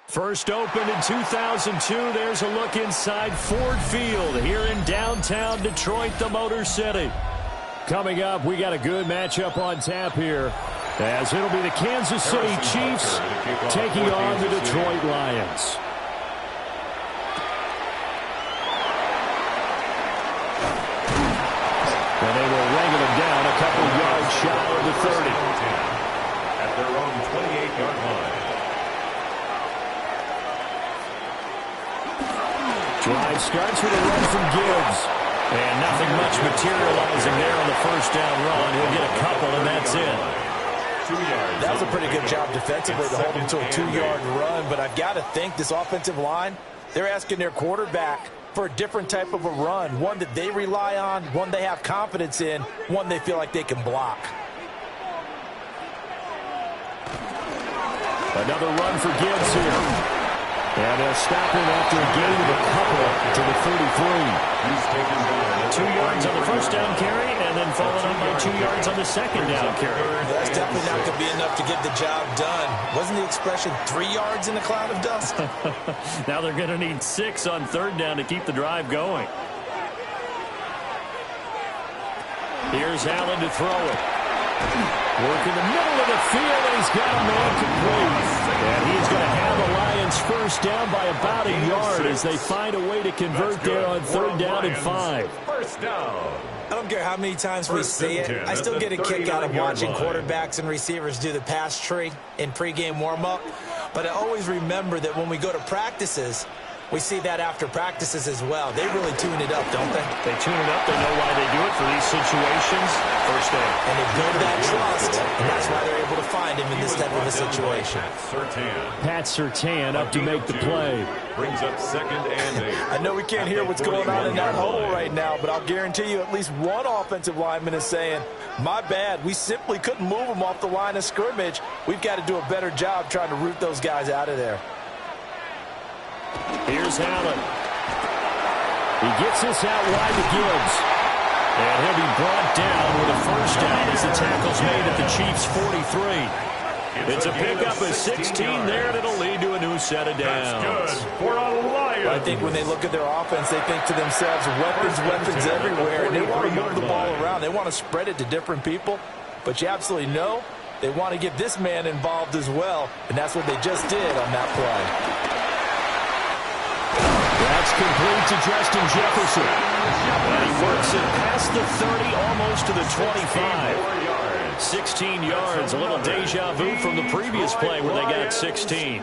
First opened in 2002. There's a look inside Ford Field here in downtown Detroit, the Motor City. Coming up, we got a good matchup on tap here, as it'll be the Kansas City Chiefs taking on the Detroit Lions. And they will wrangle them down a couple yards shy of the 30. At their own 28-yard line. Drive starts with a run from Gibbs. And nothing much materializing there on the first down run. He'll get a couple, and that's it. That was a pretty good job defensively to hold him to a 2-yard run. But I've got to think this offensive line, they're asking their quarterback for a different type of a run. One that they rely on, one they have confidence in, one they feel like they can block. Another run for Gibbs here. And they'll stop him after a gain of a couple to the 33. 2 yards on the first down carry, and then followed up by 2 yards on the second down carry. That's definitely not going to be enough to get the job done. Wasn't the expression 3 yards in a cloud of dust? Now they're going to need 6 on third down to keep the drive going. Here's Allen to throw it. Work in the middle of the field, and he's got a man complete. And he's going to have the Lions first down by about a yard as they find a way to convert there on third down and 5. First down. I don't care how many times we see it. I still get a kick out of watching quarterbacks and receivers do the pass tree in pregame warm-up. But I always remember that when we go to practices, we see that after practices as well. They really tune it up, don't they? They tune it up. They know why they do it for these situations. First down. And they build that trust, and that's why they're able to find him in this type of a situation. Pat Surtain up to make the play. Brings up second and 8. I know we can't hear what's going on in that hole right now, but I'll guarantee you at least one offensive lineman is saying, my bad, we simply couldn't move him off the line of scrimmage. We've got to do a better job trying to root those guys out of there. Here's Allen. He gets this out wide to Gibbs. And he'll be brought down with a first down as the tackle's made at the Chiefs' 43. It's a pickup of 16 there, and it'll lead to a new set of downs. That's good for a Lions. I think when they look at their offense, they think to themselves, weapons everywhere, and they want to move the ball around. They want to spread it to different people. But you absolutely know they want to get this man involved as well, and that's what they just did on that play. That's complete to Justin Jefferson. And he works it past the 30, almost to the 25. 16 yards, a little deja vu from the previous play where they got 16.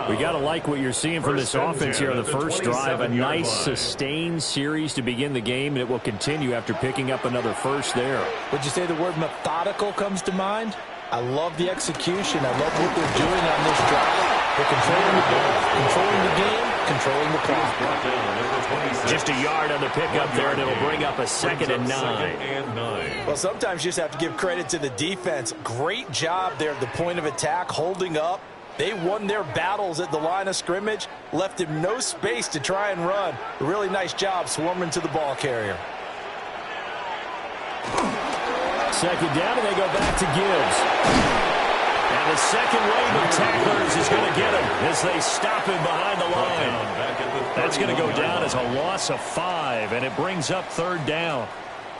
We got to like what you're seeing from this offense here on the first drive. A nice, sustained series to begin the game, and it will continue after picking up another first there. Would you say the word methodical comes to mind? I love the execution. I love what they're doing on this drive. They're controlling the ball, controlling the game, controlling the clock. Just a yard on the pickup there, and it'll bring up a 2nd and 9. Well, sometimes you just have to give credit to the defense. Great job there at the point of attack, holding up. They won their battles at the line of scrimmage, left him no space to try and run. A really nice job swarming to the ball carrier. 2nd down, and they go back to Gibbs. And the second wave of tacklers is going to get him as they stop him behind the line. That's going to go down as a loss of 5, and it brings up 3rd down.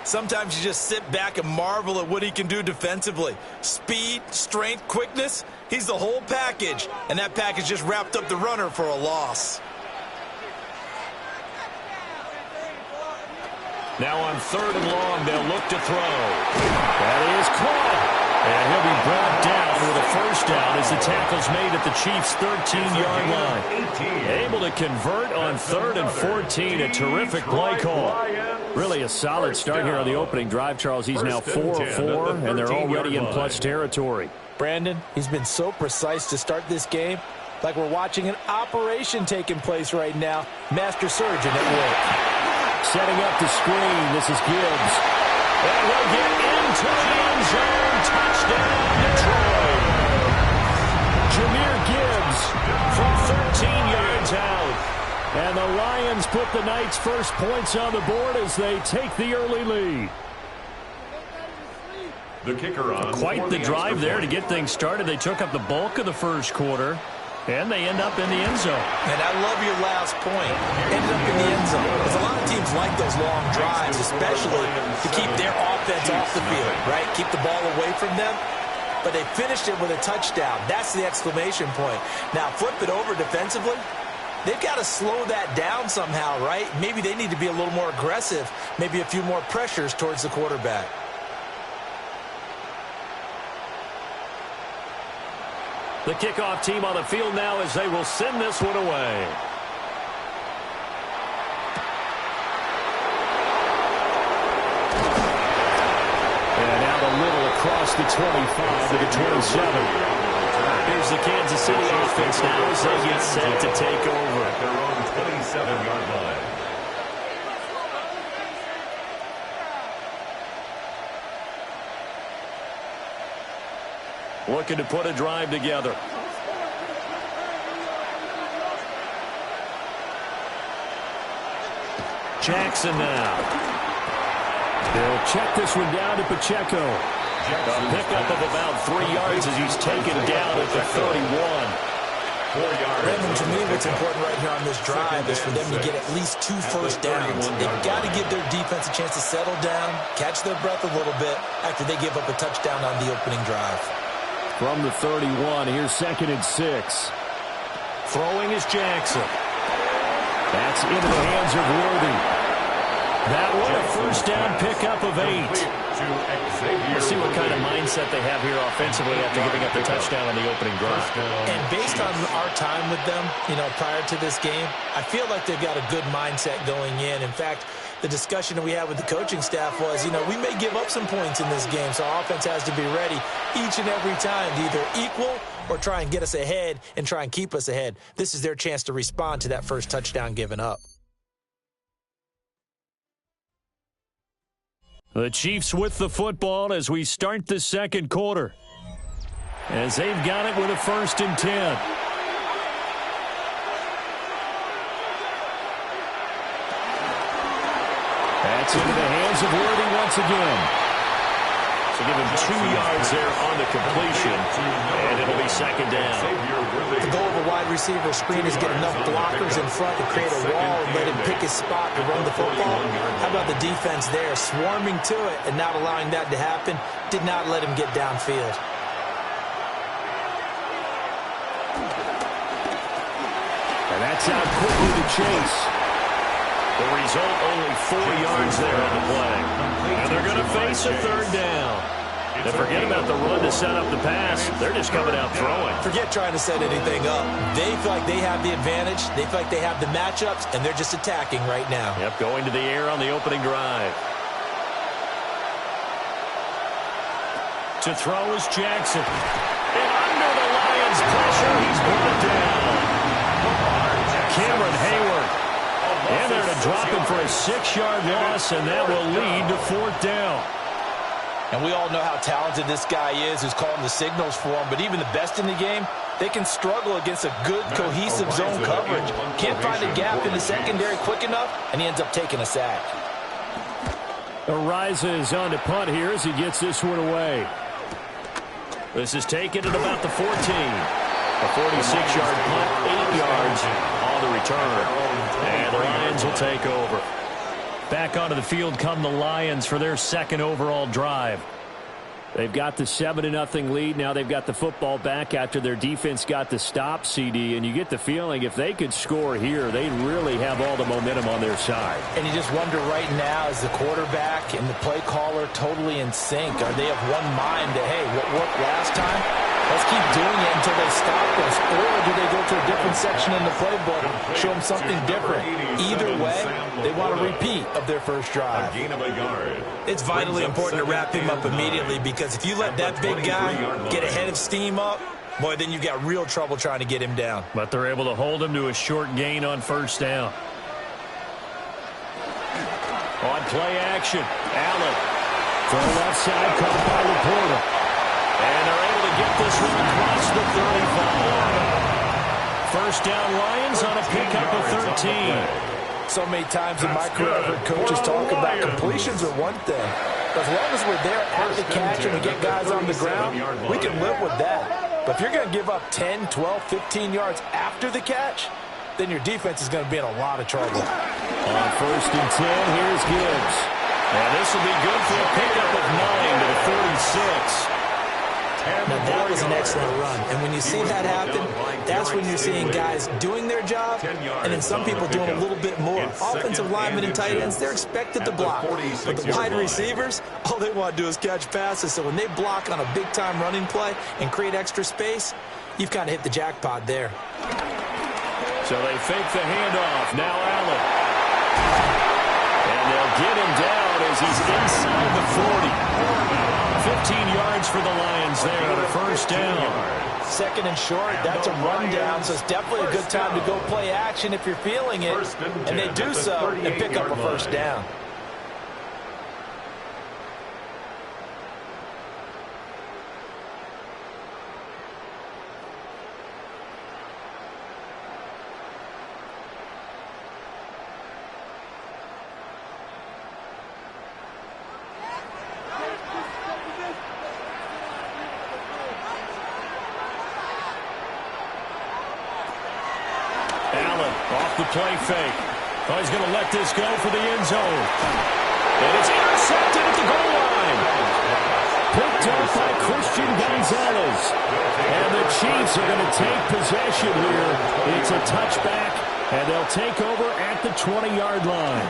Sometimes you just sit back and marvel at what he can do defensively. Speed, strength, quickness, he's the whole package. And that package just wrapped up the runner for a loss. Now on 3rd and long, they'll look to throw. That is caught. And he'll be brought down with a first down as the tackle's made at the Chiefs' 13-yard line. Able to convert on 3rd and 14. A terrific play call. Really a solid start here on the opening drive, Charles. He's now 4 of 4, and they're already in plus territory. Brandon, he's been so precise to start this game. Like we're watching an operation taking place right now. Master surgeon at work. Setting up the screen. This is Gibbs. And we'll get into the end zone. Touchdown, Detroit. Jahmyr Gibbs from 13 yards out. And the Lions put the Knights' first points on the board as they take the early lead. The kicker on Quite the drive there to get things started. They took up the bulk of the first quarter, and they end up in the end zone. And I love your last point. Ended up in the end zone. Because a lot of teams like those long drives, especially to keep their offense off the field, right? Keep the ball away from them. But they finished it with a touchdown. That's the exclamation point. Now, flip it over defensively. They've got to slow that down somehow, right? Maybe they need to be a little more aggressive. Maybe a few more pressures towards the quarterback. The kickoff team on the field now as they will send this one away. And out a little across the 25 to the 27. Here's the Kansas City offense now as they get set to take over. Their own 27-yard line. Looking to put a drive together. Jackson now. They'll check this one down to Pacheco. A pickup of about 3 yards as he's taken down at the 31. Raymond, to me, what's important right here on this drive is for them to get at least 2 first downs. They've got to give their defense a chance to settle down, catch their breath a little bit after they give up a touchdown on the opening drive. From the 31, here's 2nd and 6. Throwing is Jackson. That's into the hands of Worthy. That one a first down pickup of 8. We'll see what kind of mindset they have here offensively after giving up the touchdown on the opening drive. And based on our time with them, prior to this game, I feel like they've got a good mindset going in. In fact, the discussion that we had with the coaching staff was, we may give up some points in this game, so our offense has to be ready each and every time to either equal or try and get us ahead and try and keep us ahead. This is their chance to respond to that first touchdown given up. The Chiefs with the football as we start the second quarter. As they've got it with a 1st and 10. That's into the hands of Worthy once again. So give him 2 yards there on the completion, and it'll be 2nd down. The goal of a wide receiver screen is get enough blockers in front to create a wall and let him pick his spot to run the football. How about the defense there, swarming to it and not allowing that to happen? Did not let him get downfield. And that's out quickly to Chase. The result, only 4 yards there on the play. And they're going to face a third down. And forget about the run to set up the pass. They're just coming out throwing. Forget trying to set anything up. They feel like they have the advantage. They feel like they have the matchups, and they're just attacking right now. Yep, going to the air on the opening drive. To throw is Jackson. And under the Lions' pressure, he's brought down. Cameron Hayward. And they're to drop him for a 6-yard loss, and that will lead to 4th down. And we all know how talented this guy is who's calling the signals for him, but even the best in the game, they can struggle against a good, cohesive zone coverage. Can't find a gap in the secondary quick enough, and he ends up taking a sack. Ariza is on to punt here as he gets this one away. This is taken at about the 14. A 46-yard punt, 8 yards on the return. And the Lions will take over. Back onto the field come the Lions for their second overall drive. They've got the 7-0 lead. Now they've got the football back after their defense got the stop, CD. And you get the feeling if they could score here, they really have all the momentum on their side. And you just wonder right now, is the quarterback and the play caller totally in sync? Are they of one mind that, hey, what worked last time? Let's keep doing it until they stop us. Or do they go to a different section in the playbook, show them something different? Either way, they want a repeat of their first drive. It's vitally important to wrap him up immediately because if you let that big guy get a head of steam up, boy, then you've got real trouble trying to get him down. But they're able to hold him to a short gain on first down. On play action, Allen from the left side, caught by Laporta. And they're able to get this one across the 35. First down Lions on a pickup of 13. So many times in my career, I've heard coaches talk about completions are one thing. But as long as we're there at the catch and we get guys on the ground, we can live with that. But if you're going to give up 10, 12, 15 yards after the catch, then your defense is going to be in a lot of trouble. On first and 10, here's Gibbs. And this will be good for a pickup of 9 to the 36. Now, that was an excellent run. And when you see that happen, that's when you're seeing guys doing their job and then some people doing a little bit more. Offensive linemen and tight ends, they're expected to block. But the wide receivers, all they want to do is catch passes. So when they block on a big-time running play and create extra space, you've kind of hit the jackpot there. So they fake the handoff. Now Allen. And they'll get him down as he's inside the 40. 15 yards for the Lions there on a first down. Second and short, that's a rundown, so it's definitely a good time to go play action if you're feeling it. And they do so and pick up a first down. Off the play fake. Oh, he's going to let this go for the end zone. And it's intercepted at the goal line. Picked up by Christian Gonzalez. And the Chiefs are going to take possession here. It's a touchback, and they'll take over at the 20-yard line.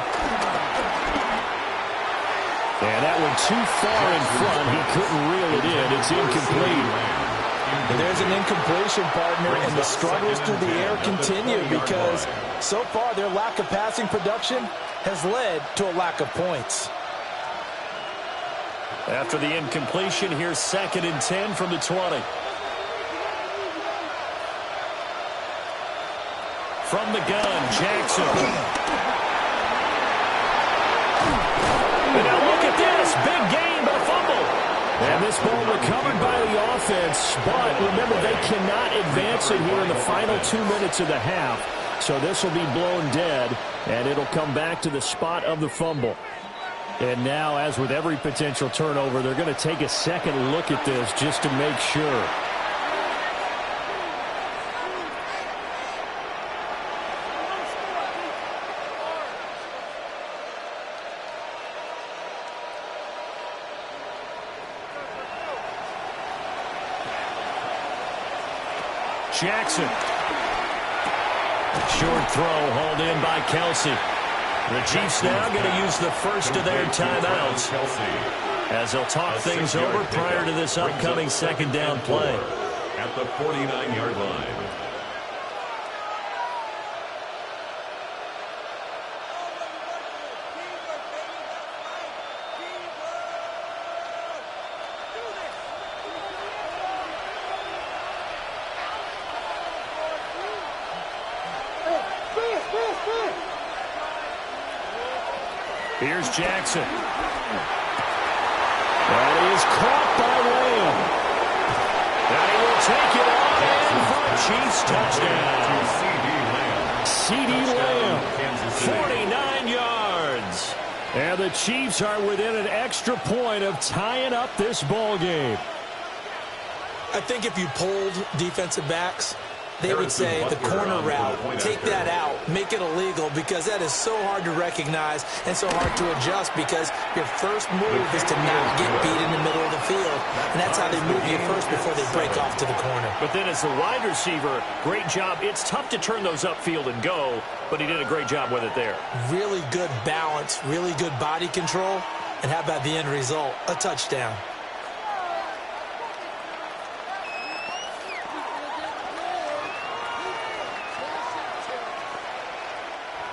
And that one too far in front. He couldn't reel it in. It's incomplete. And there's an incompletion, partner, and the struggles through the air continue because so far their lack of passing production has led to a lack of points. After the incompletion, here's 2nd and 10 from the 20. From the gun, Jackson. And now look at this. Big gain, but a fumble. And this ball recovered by the offense, but remember, they cannot advance it here in the final 2 minutes of the half. So this will be blown dead, and it'll come back to the spot of the fumble. And now, as with every potential turnover, they're going to take a second look at this just to make sure. Jackson. Short throw hauled in by Kelsey. The Chiefs now going to use the first of their timeouts as they'll talk things over prior to this upcoming second down play. At the 49-yard line. Here's Jackson. That is caught by Lamb. And he will take it on in for a Chiefs touchdown. CeeDee Lamb, 49 yards. And the Chiefs are within an extra point of tying up this ball game. I think if you polled defensive backs, they would say the corner route, take that out, make it illegal, because that is so hard to recognize and so hard to adjust, because your first move is to not get beat in the middle of the field, and that's how they move you first before they break off to the corner. But then as the wide receiver, great job. It's tough to turn those upfield and go, but he did a great job with it there. Really good balance, really good body control, and how about the end result? A touchdown.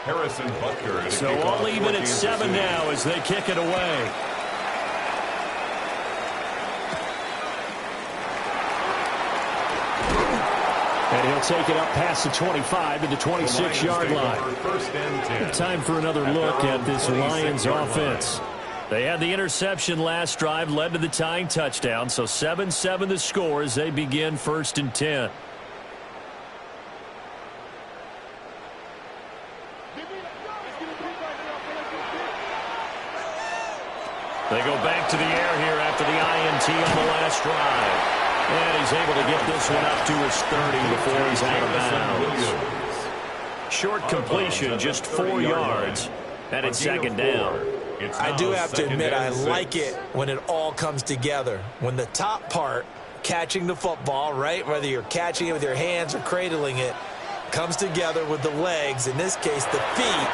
Harrison Butker. So all even at 7 now as they kick it away. And he'll take it up past the 25 to the 26-yard line. Time for another look at this Lions offense. They had the interception last drive, led to the tying touchdown. So 7-7 the score as they begin 1st and 10. They go back to the air here after the INT on the last drive. And he's able to get this one up to his 30 before he's out of bounds. Short completion, just 4 yards. And it's second down. I do have to admit, I like it when it all comes together. When the top part, catching the football, right, whether you're catching it with your hands or cradling it, comes together with the legs, in this case the feet,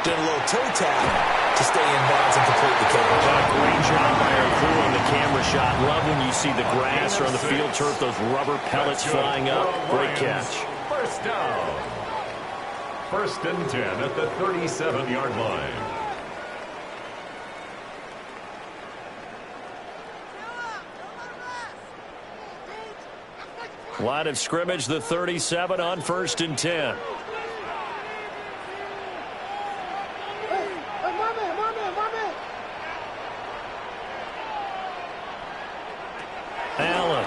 doing a little toe tap to stay in bounds and complete the catch. Great job by our crew on the camera shot. Love when you see the grass or on the field turf, those rubber pellets flying up. Great catch. First down. 1st and 10 at the 37-yard line. Line of scrimmage, the 37 on 1st and 10. Allen.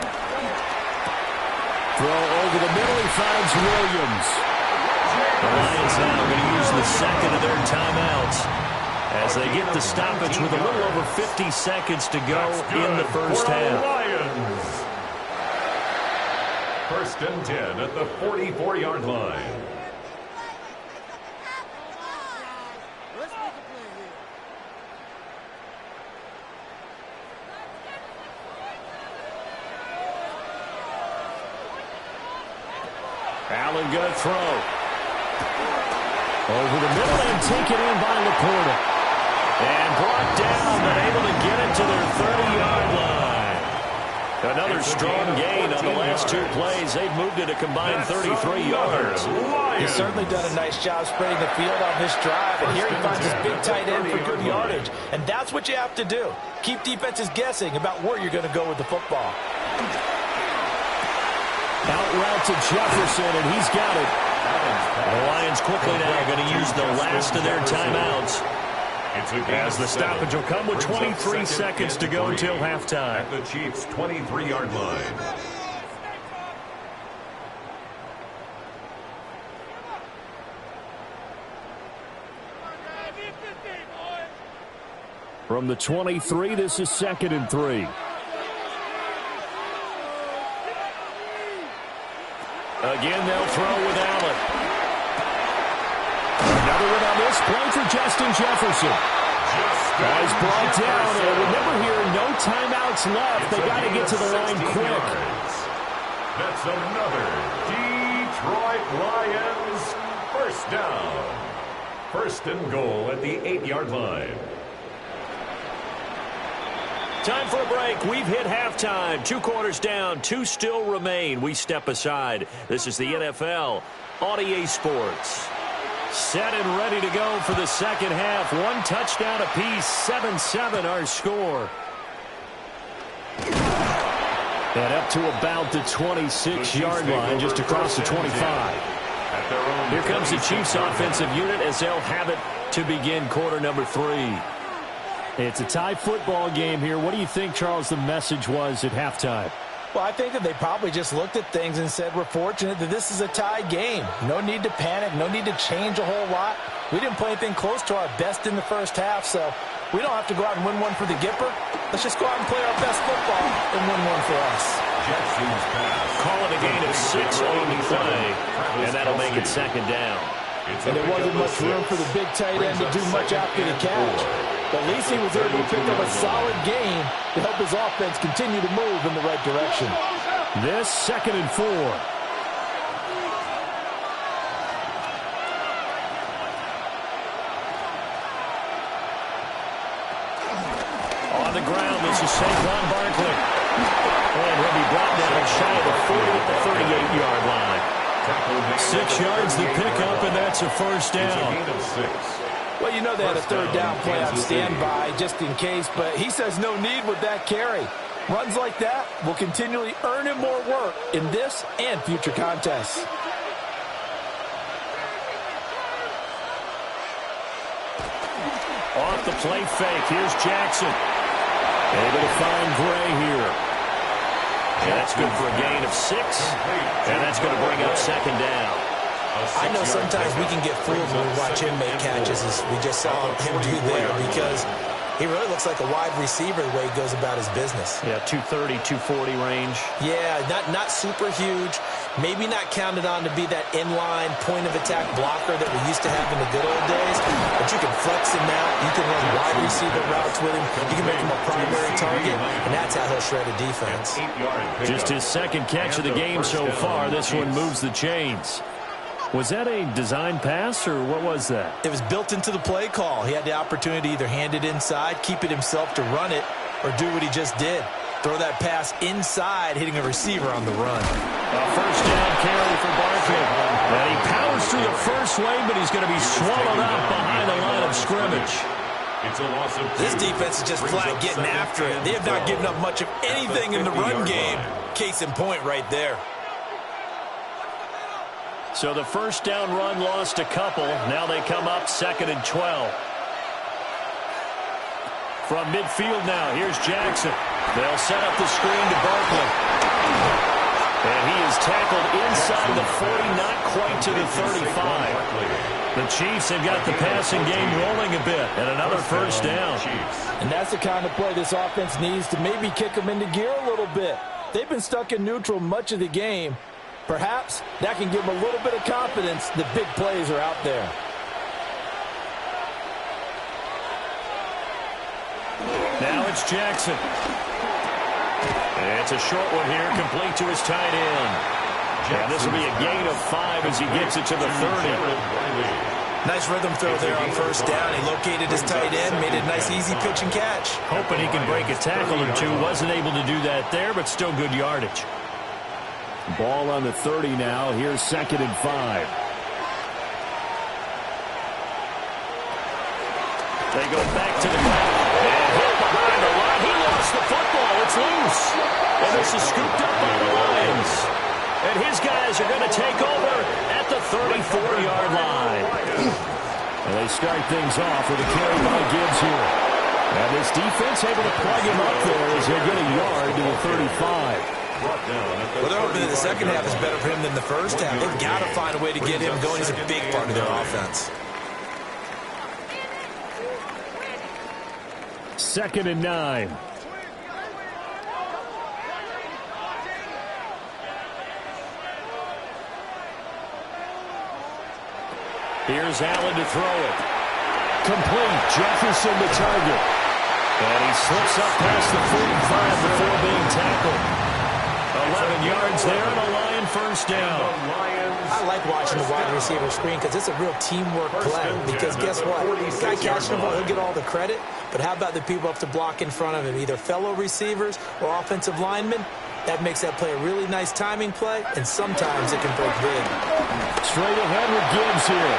Throw over the middle. He finds Williams. The Lions now going to use the second of their timeouts as they get the stoppage with a little over 50 seconds to go in the first half. Lions. 1st and 10 at the 44-yard line. Allen going to throw. Over the middle and taken in by Laporta. And brought down, but able to get it to their 30-yard line. Another strong gain on the last 2 plays. They've moved it a combined 33 yards. He's certainly done a nice job spreading the field on this drive. And here he finds his big tight end for good yardage. And that's what you have to do. Keep defenses guessing about where you're going to go with the football. Out route to Jefferson, and he's got it. The Lions quickly now going to use the last of their timeouts, as the stoppage will come with 23 seconds to go until halftime. At the Chiefs' 23-yard line. From the 23, this is 2nd and 3. Again, they'll throw with Allen. Another one on this play for Justin Jefferson. He's brought down. And remember here, no timeouts left. They got to get to the line quick. That's another Detroit Lions first down. First and goal at the 8-yard line. Time for a break. We've hit halftime. 2 quarters down. 2 still remain. We step aside. This is the NFL on EA Sports. Set and ready to go for the second half. 1 touchdown apiece. 7-7 our score. And up to about the 26-yard line, just across the 25. Here comes the Chiefs offensive unit as they'll have it to begin quarter number 3. It's a tie football game here. What do you think, Charles, the message was at halftime? Well, I think that they probably just looked at things and said, we're fortunate that this is a tie game. No need to panic. No need to change a whole lot. We didn't play anything close to our best in the first half, so we don't have to go out and win one for the Gipper. Let's just go out and play our best football and win one for us. Call it a gain of 6 on the play, and that'll make it second down. And there wasn't much room for the big tight end to do much after the catch. But at least he was able to pick up a solid gain to help his offense continue to move in the right direction. This 2nd and 4. On the ground, this is Saquon Barkley. And he'll be brought down shy of the 40 at the 38-yard line. 6 yards the pickup, and that's a first down. Well, you know they had a third down play on standby just in case, but he says no need with that carry. Runs like that will continually earn him more work in this and future contests. Off the play fake, here's Jackson. Able to find Gray here. And that's good for a gain of 6. And that's going to bring up second down. I know sometimes we can get fooled when we watch him make catches, as we just saw him do there, because he really looks like a wide receiver the way he goes about his business. Yeah, 230, 240 range. Yeah, not super huge. Maybe not counted on to be that inline point-of-attack blocker that we used to have in the good old days, but you can flex him out. You can run wide receiver routes with him. You can make him a primary target, and that's how he'll shred a defense. Just his 2nd catch of the game so far. This one moves the chains. Was that a design pass, or what was that? It was built into the play call. He had the opportunity to either hand it inside, keep it himself to run it, or do what he just did. Throw that pass inside, hitting a receiver on the run. A first down carry for Barkley. And he powers through the first wave, but he's going to be swallowed up behind the line of scrimmage. It's a loss of 2. This defense is just flat getting after it. They have not given up much of anything in the run game. Case in point right there. So the first down run lost a couple. Now they come up 2nd and 12. From midfield now, here's Jackson. They'll set up the screen to Barkley. And he is tackled inside the 40, not quite to the 35. The Chiefs have got the passing game rolling a bit, and another first down. And that's the kind of play this offense needs to maybe kick them into gear a little bit. They've been stuck in neutral much of the game. Perhaps that can give them a little bit of confidence that big plays are out there. Now it's Jackson. It's a short one here, complete to his tight end. And this will be a gain of 5 as he gets it to the 30. Nice rhythm throw there on first down. He located his tight end, made it a nice easy pitch and catch. Hoping he can break a tackle or two. Wasn't able to do that there, but still good yardage. Ball on the 30 now. Here's 2nd and 5. They go back to the ground. And hit behind the line. He lost the football. It's loose. And this is scooped up by the Lions. And his guys are going to take over at the 34-yard line. And they start things off with a carry by Gibbs here. And this defense able to plug him up there as they get a yard to the 35. Well, they're hoping that the second half is better for him than the first half. They've got to find a way to get him going. He's a big part of their offense. 2nd and 9. Here's Allen to throw it. Complete. Jefferson the target. And he slips up past the 45 before being tackled. 11 And yards there on a Lion first down. I like watching the wide receiver screen because it's a real teamwork play. Because guess what? The guy catching the ball, he'll get all the credit. But how about the people up to block in front of him, either fellow receivers or offensive linemen? That makes that play a really nice timing play, and sometimes it can break big. Straight ahead with Gibbs here.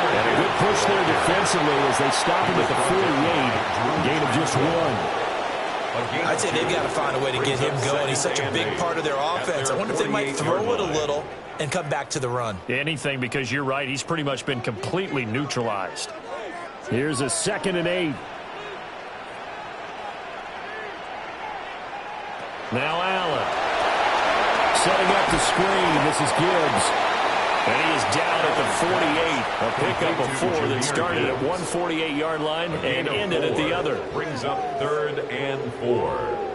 And a good push there defensively as they stop him at the 48. Gain of just 1. I'd say they've got to find a way to get him going. He's such a big part of their offense. I wonder if they might throw it a little and come back to the run. Anything, because you're right. He's pretty much been completely neutralized. Here's a 2nd and 8. Now Allen. Setting up the screen. This is Gibbs. And he is down at the 48. A pickup of 4 that started at 148-yard line and ended at the other. Brings up 3rd and 4.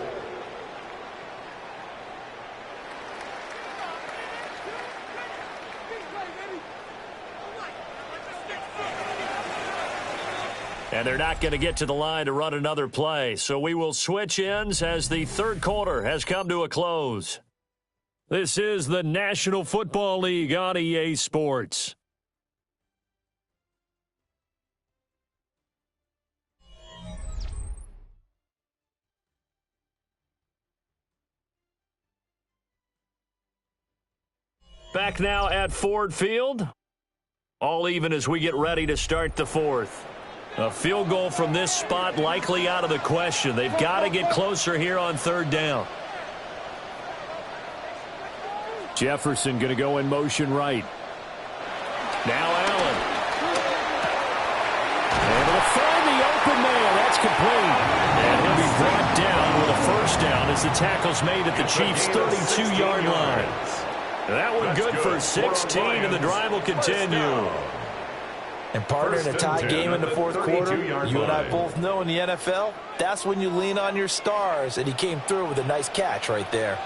And they're not going to get to the line to run another play. So we will switch ends as the 3rd quarter has come to a close. This is the National Football League on EA Sports. Back now at Ford Field. All even as we get ready to start the 4th. A field goal from this spot likely out of the question. They've got to get closer here on 3rd down. Jefferson going to go in motion right. Now Allen. Able to find the open man. That's complete. And he'll be brought down with a first down as the tackle's made at the Chiefs' 32-yard line. That one good for 16, and the drive will continue. And partner, in a tie game in the 4th quarter, you and I both know in the NFL, that's when you lean on your stars, and he came through with a nice catch right there.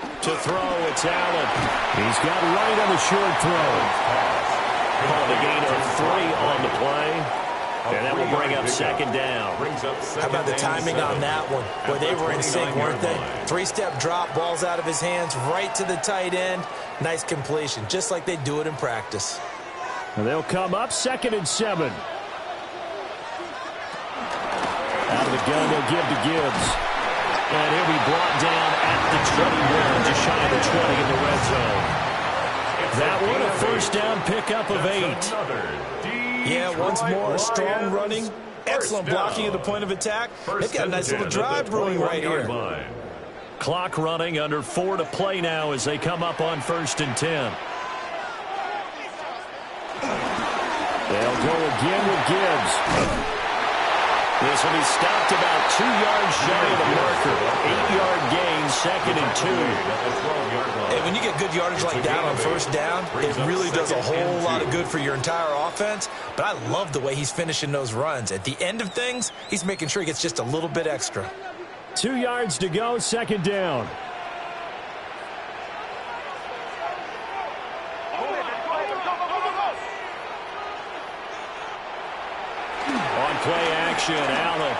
To throw, it's Allen. He's got right on the short throw. Called a gain of 3 on the play. And that will bring up 2nd down. How about the timing on that one? Where they were in sync, weren't they? 3-step drop, ball's out of his hands, right to the tight end. Nice completion, just like they do it in practice. And they'll come up 2nd and 7. Out of the gun, they'll give to Gibbs. And he'll be brought down at the 21, just shy of the 20 in the red zone. That one, a first down pickup of 8. Yeah, once more, strong running, excellent blocking at the point of attack. They've got a nice little drive brewing right here. Clock running, under 4 to play now as they come up on 1st and 10. They'll go again with Gibbs. This will be stopped about 2 yards shy of the marker. 8-yard gain, 2nd and 2. And when you get good yardage like that on first down, it really does a whole lot of good for your entire offense. But I love the way he's finishing those runs. At the end of things, he's making sure he gets just a little bit extra. 2 yards to go, 2nd down. On play action, Allen.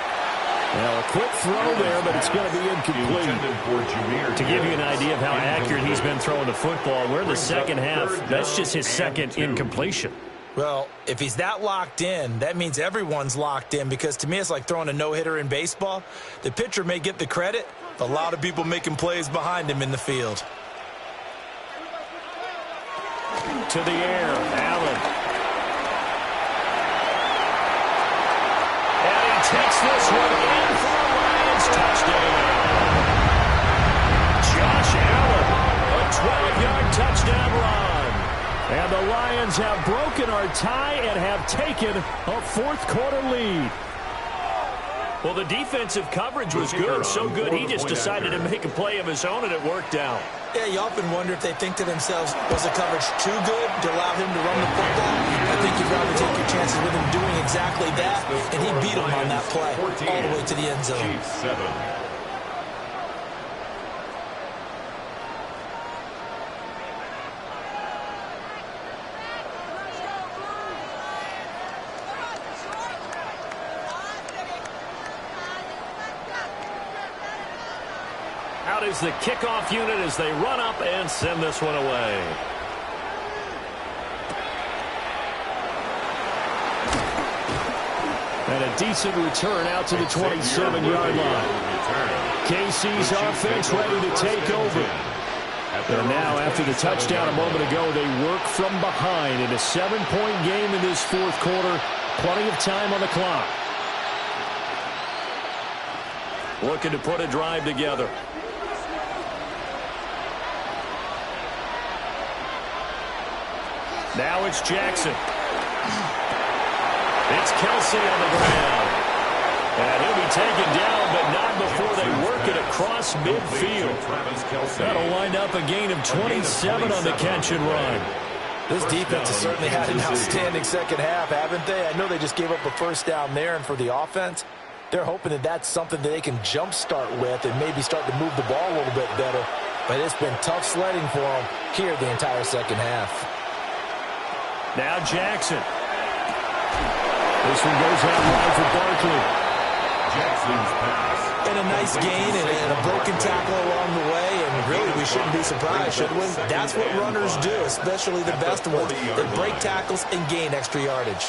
Well, a quick throw there, but it's going to be incomplete. To give you an idea of how accurate he's been throwing the football, we're in the second half. That's just his 2nd incompletion. Well, if he's that locked in, that means everyone's locked in, because to me it's like throwing a no-hitter in baseball. The pitcher may get the credit, but a lot of people making plays behind him in the field. To the air, Allen. Takes this one in for a Lions touchdown. Josh Allen, a 12-yard touchdown run. And the Lions have broken our tie and have taken a 4th quarter lead. Well, the defensive coverage was good, so good he just decided to make a play of his own, and it worked out. Yeah, you often wonder if they think to themselves, was the coverage too good to allow him to run the football? I think you'd rather take your chances with him doing exactly that, and he beat him on that play all the way to the end zone. Out is the kickoff unit as they run up and send this one away. And a decent return out to the 27-yard line. KC's offense ready to take over. And now, after the touchdown a moment ago, they work from behind in a 7-point game in this fourth quarter. Plenty of time on the clock. Looking to put a drive together. Now it's Jackson. It's Kelsey on the ground. And he'll be taken down, but not before they work it across midfield. That'll wind up a gain of 27 on the catch and run. This defense has certainly had an outstanding second half, haven't they? I know they just gave up a first down there, and for the offense, they're hoping that that's something that they can jumpstart with and maybe start to move the ball a little bit better. But it's been tough sledding for them here the entire second half. Now Jackson. This one goes out wide for Barkley. Jackson's pass. And a nice gain and a broken tackle along the way, and really we shouldn't be surprised, should we? That's what runners do, especially the best ones. They break tackles and gain extra yardage.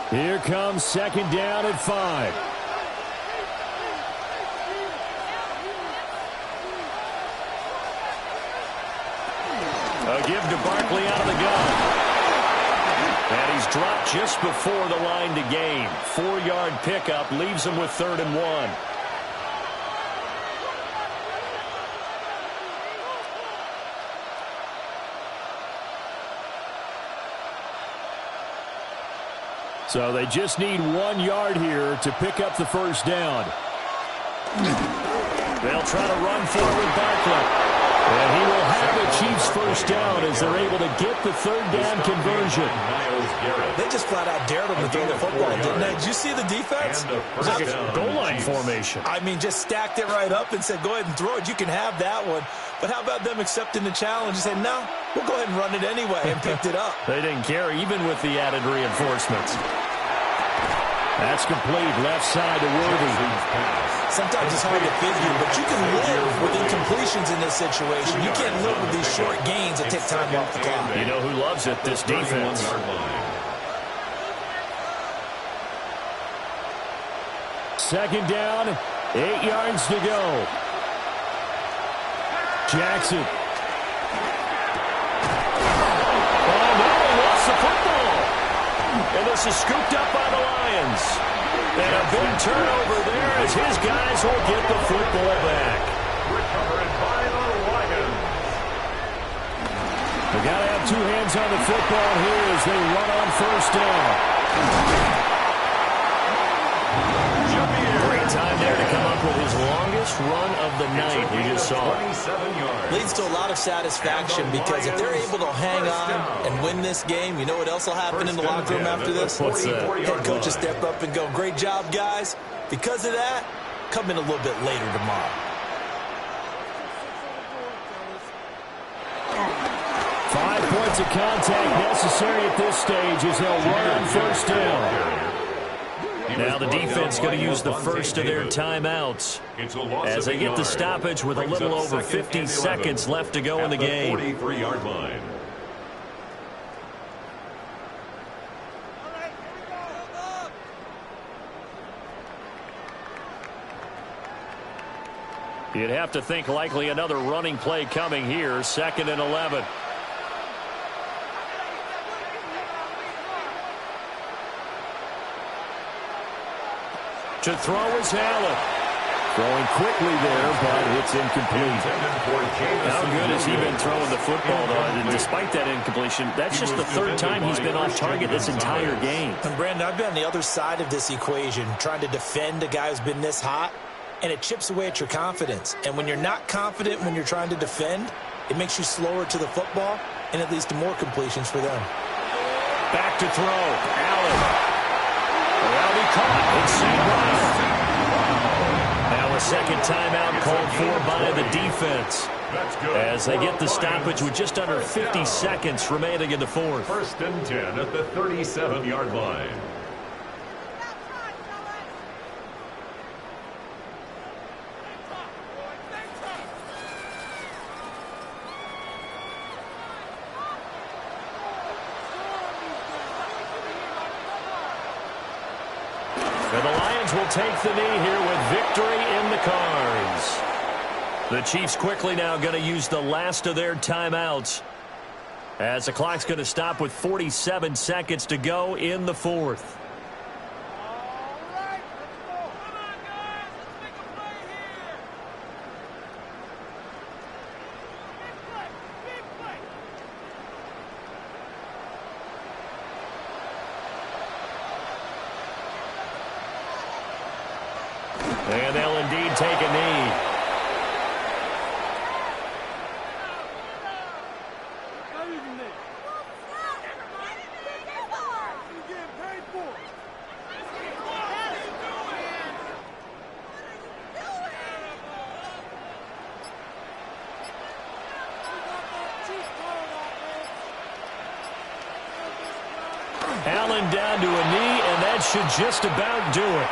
Here comes second down at 5. A give to Barkley out of the gun. And he's dropped just before the line to gain. 4-yard pickup leaves him with 3rd and 1. So they just need 1 yard here to pick up the first down. They'll try to run forward Barkley. And he will have the Chiefs first down as they're able to get the 3rd down conversion. They just flat out dared him to throw the football, didn't they? Did you see the defense? It was like a goal line formation. I mean, just stacked it right up and said, go ahead and throw it. You can have that one. But how about them accepting the challenge and saying, no, we'll go ahead and run it anyway, and picked it up. They didn't care, even with the added reinforcements. That's complete. Left side to Worthy. Sometimes it's hard to figure, but you can live with incompletions in this situation. You can't live with these short gains that take time off the clock. You know who loves it? This defense. Second down, 8 yards to go. Jackson. Oh, no, he lost the football. And this is scooped up by the Lions. And a big turnover there as his guys will get the football back. Recovered by the Lions. They got to have 2 hands on the football here as they run on first down. Great time there to come up with his longest run of the night. We just saw it. Leads to a lot of satisfaction because if they're able to hang on and win this game, you know what else will happen in the locker room after this? What's that? Head coach will step up and go, great job, guys. Because of that, come in a little bit later tomorrow. Five points of contact necessary at this stage as they'll run on first down. Now the defense going to use the first of their timeouts as they get the stoppage with a little over 50 seconds left to go in the game. 43-yard line. You'd have to think likely another running play coming here. 2nd and 11. To throw is Allen. Throwing quickly there, but it's incomplete. How good has he been throwing the football, though? And despite that incompletion, that's just the 3rd time he's been off target this entire game. And Brandon, I've been on the other side of this equation, trying to defend a guy who's been this hot, and it chips away at your confidence. And when you're not confident when you're trying to defend, it makes you slower to the football, and it leads to more completions for them. Back to throw. Allen. Well, he caught. It's St. Brown. Now a second timeout called for by the defense as they get the stoppage with just under 50 seconds remaining in the fourth. 1st and 10 at the 37-yard line. And the Lions will take the knee here with victory in the cards. The Chiefs quickly now going to use the last of their timeouts, as the clock's going to stop with 47 seconds to go in the fourth. And they'll indeed take a knee. Allen down to a knee, and that should just about do it.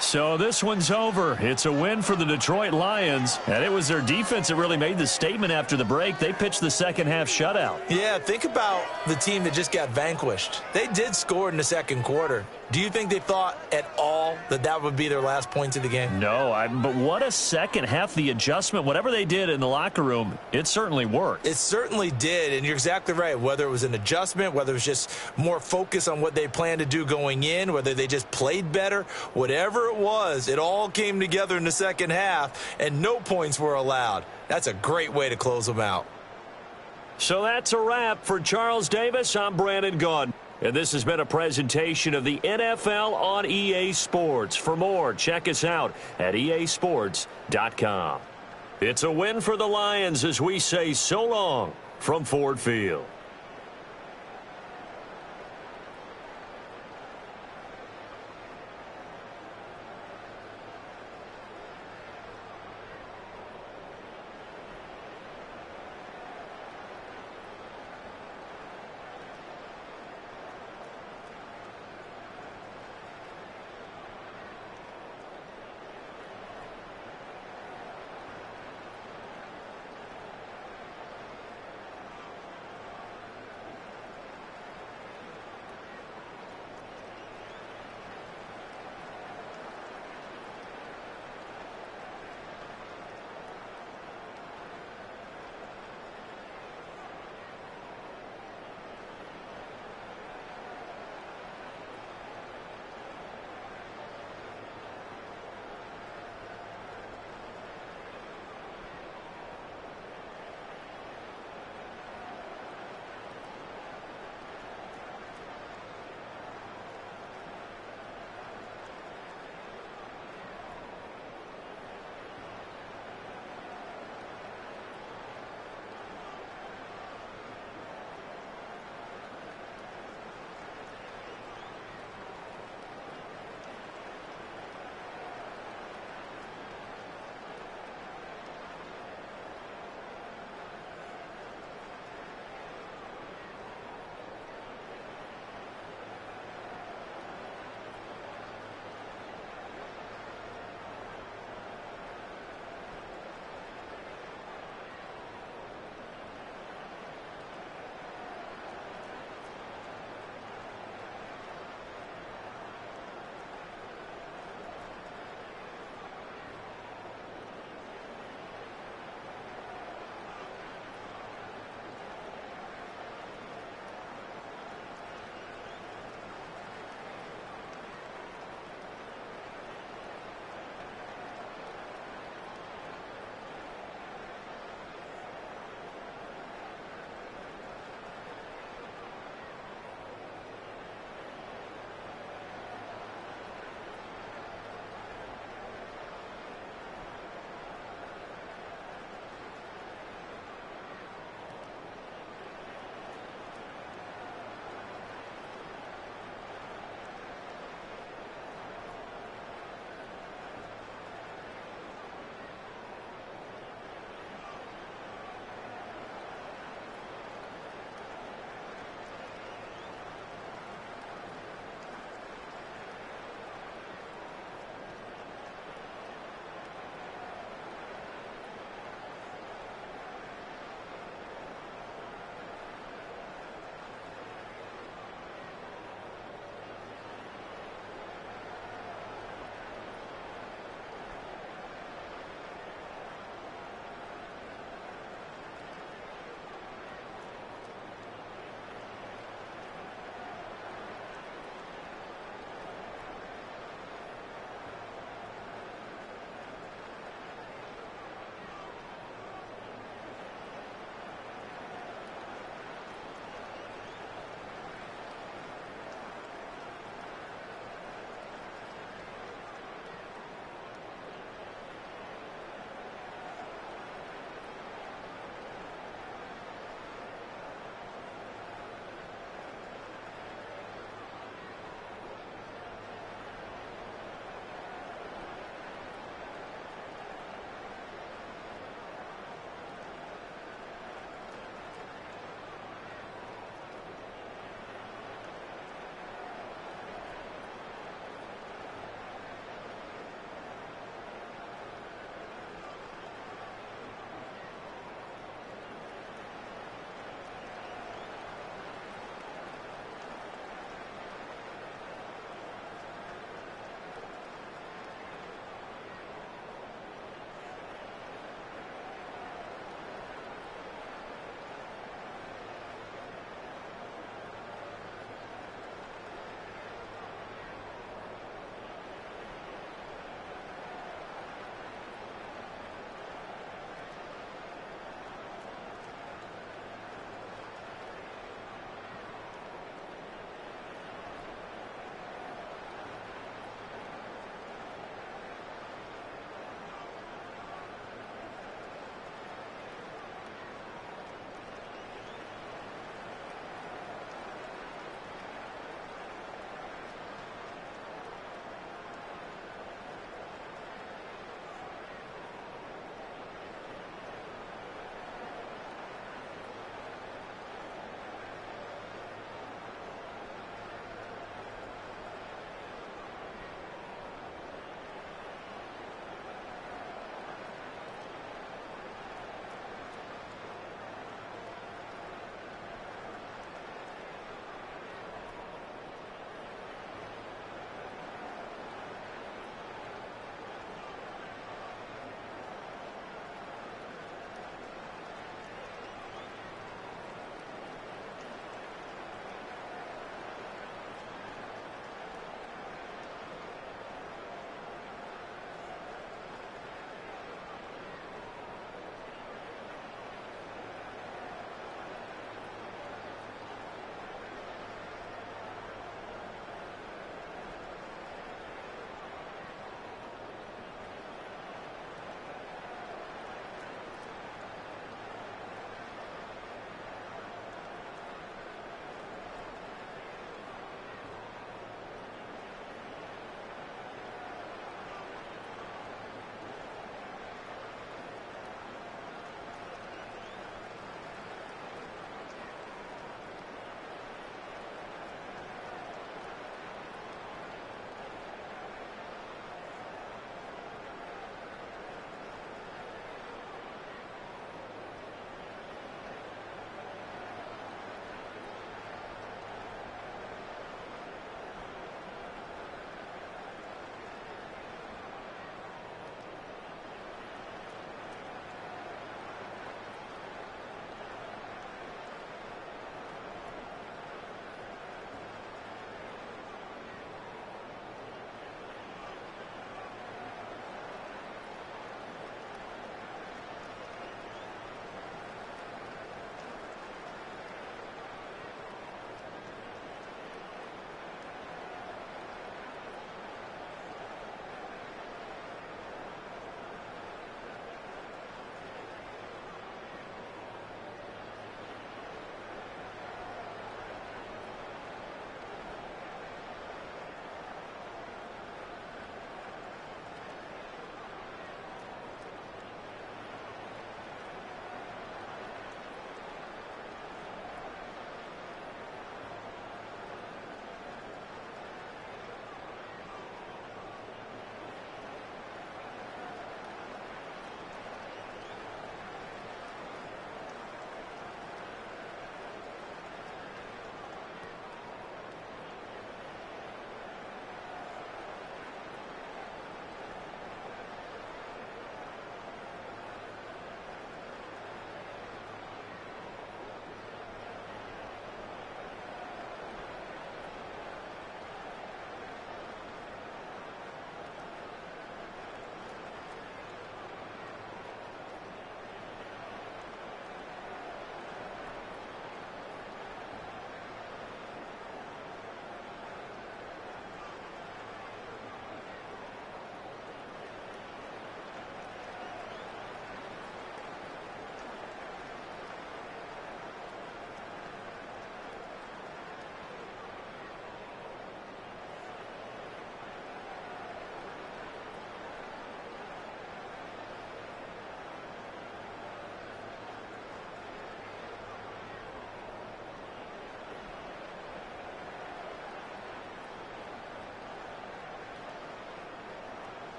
So this one's over. It's a win for the Detroit Lions, and it was their defense that really made the statement after the break. They pitched the second half shutout. Yeah, think about the team that just got vanquished. They did score in the second quarter. Do you think they thought at all that that would be their last points of the game? No, but what a second half. The adjustment, whatever they did in the locker room, it certainly worked. It certainly did, and you're exactly right. Whether it was an adjustment, whether it was just more focus on what they planned to do going in, whether they just played better, whatever it was, it all came together in the second half, and no points were allowed. That's a great way to close them out. So that's a wrap. For Charles Davis, I'm Brandon Gaudin. And this has been a presentation of the NFL on EA Sports. For more, check us out at easports.com. It's a win for the Lions as we say so long from Ford Field.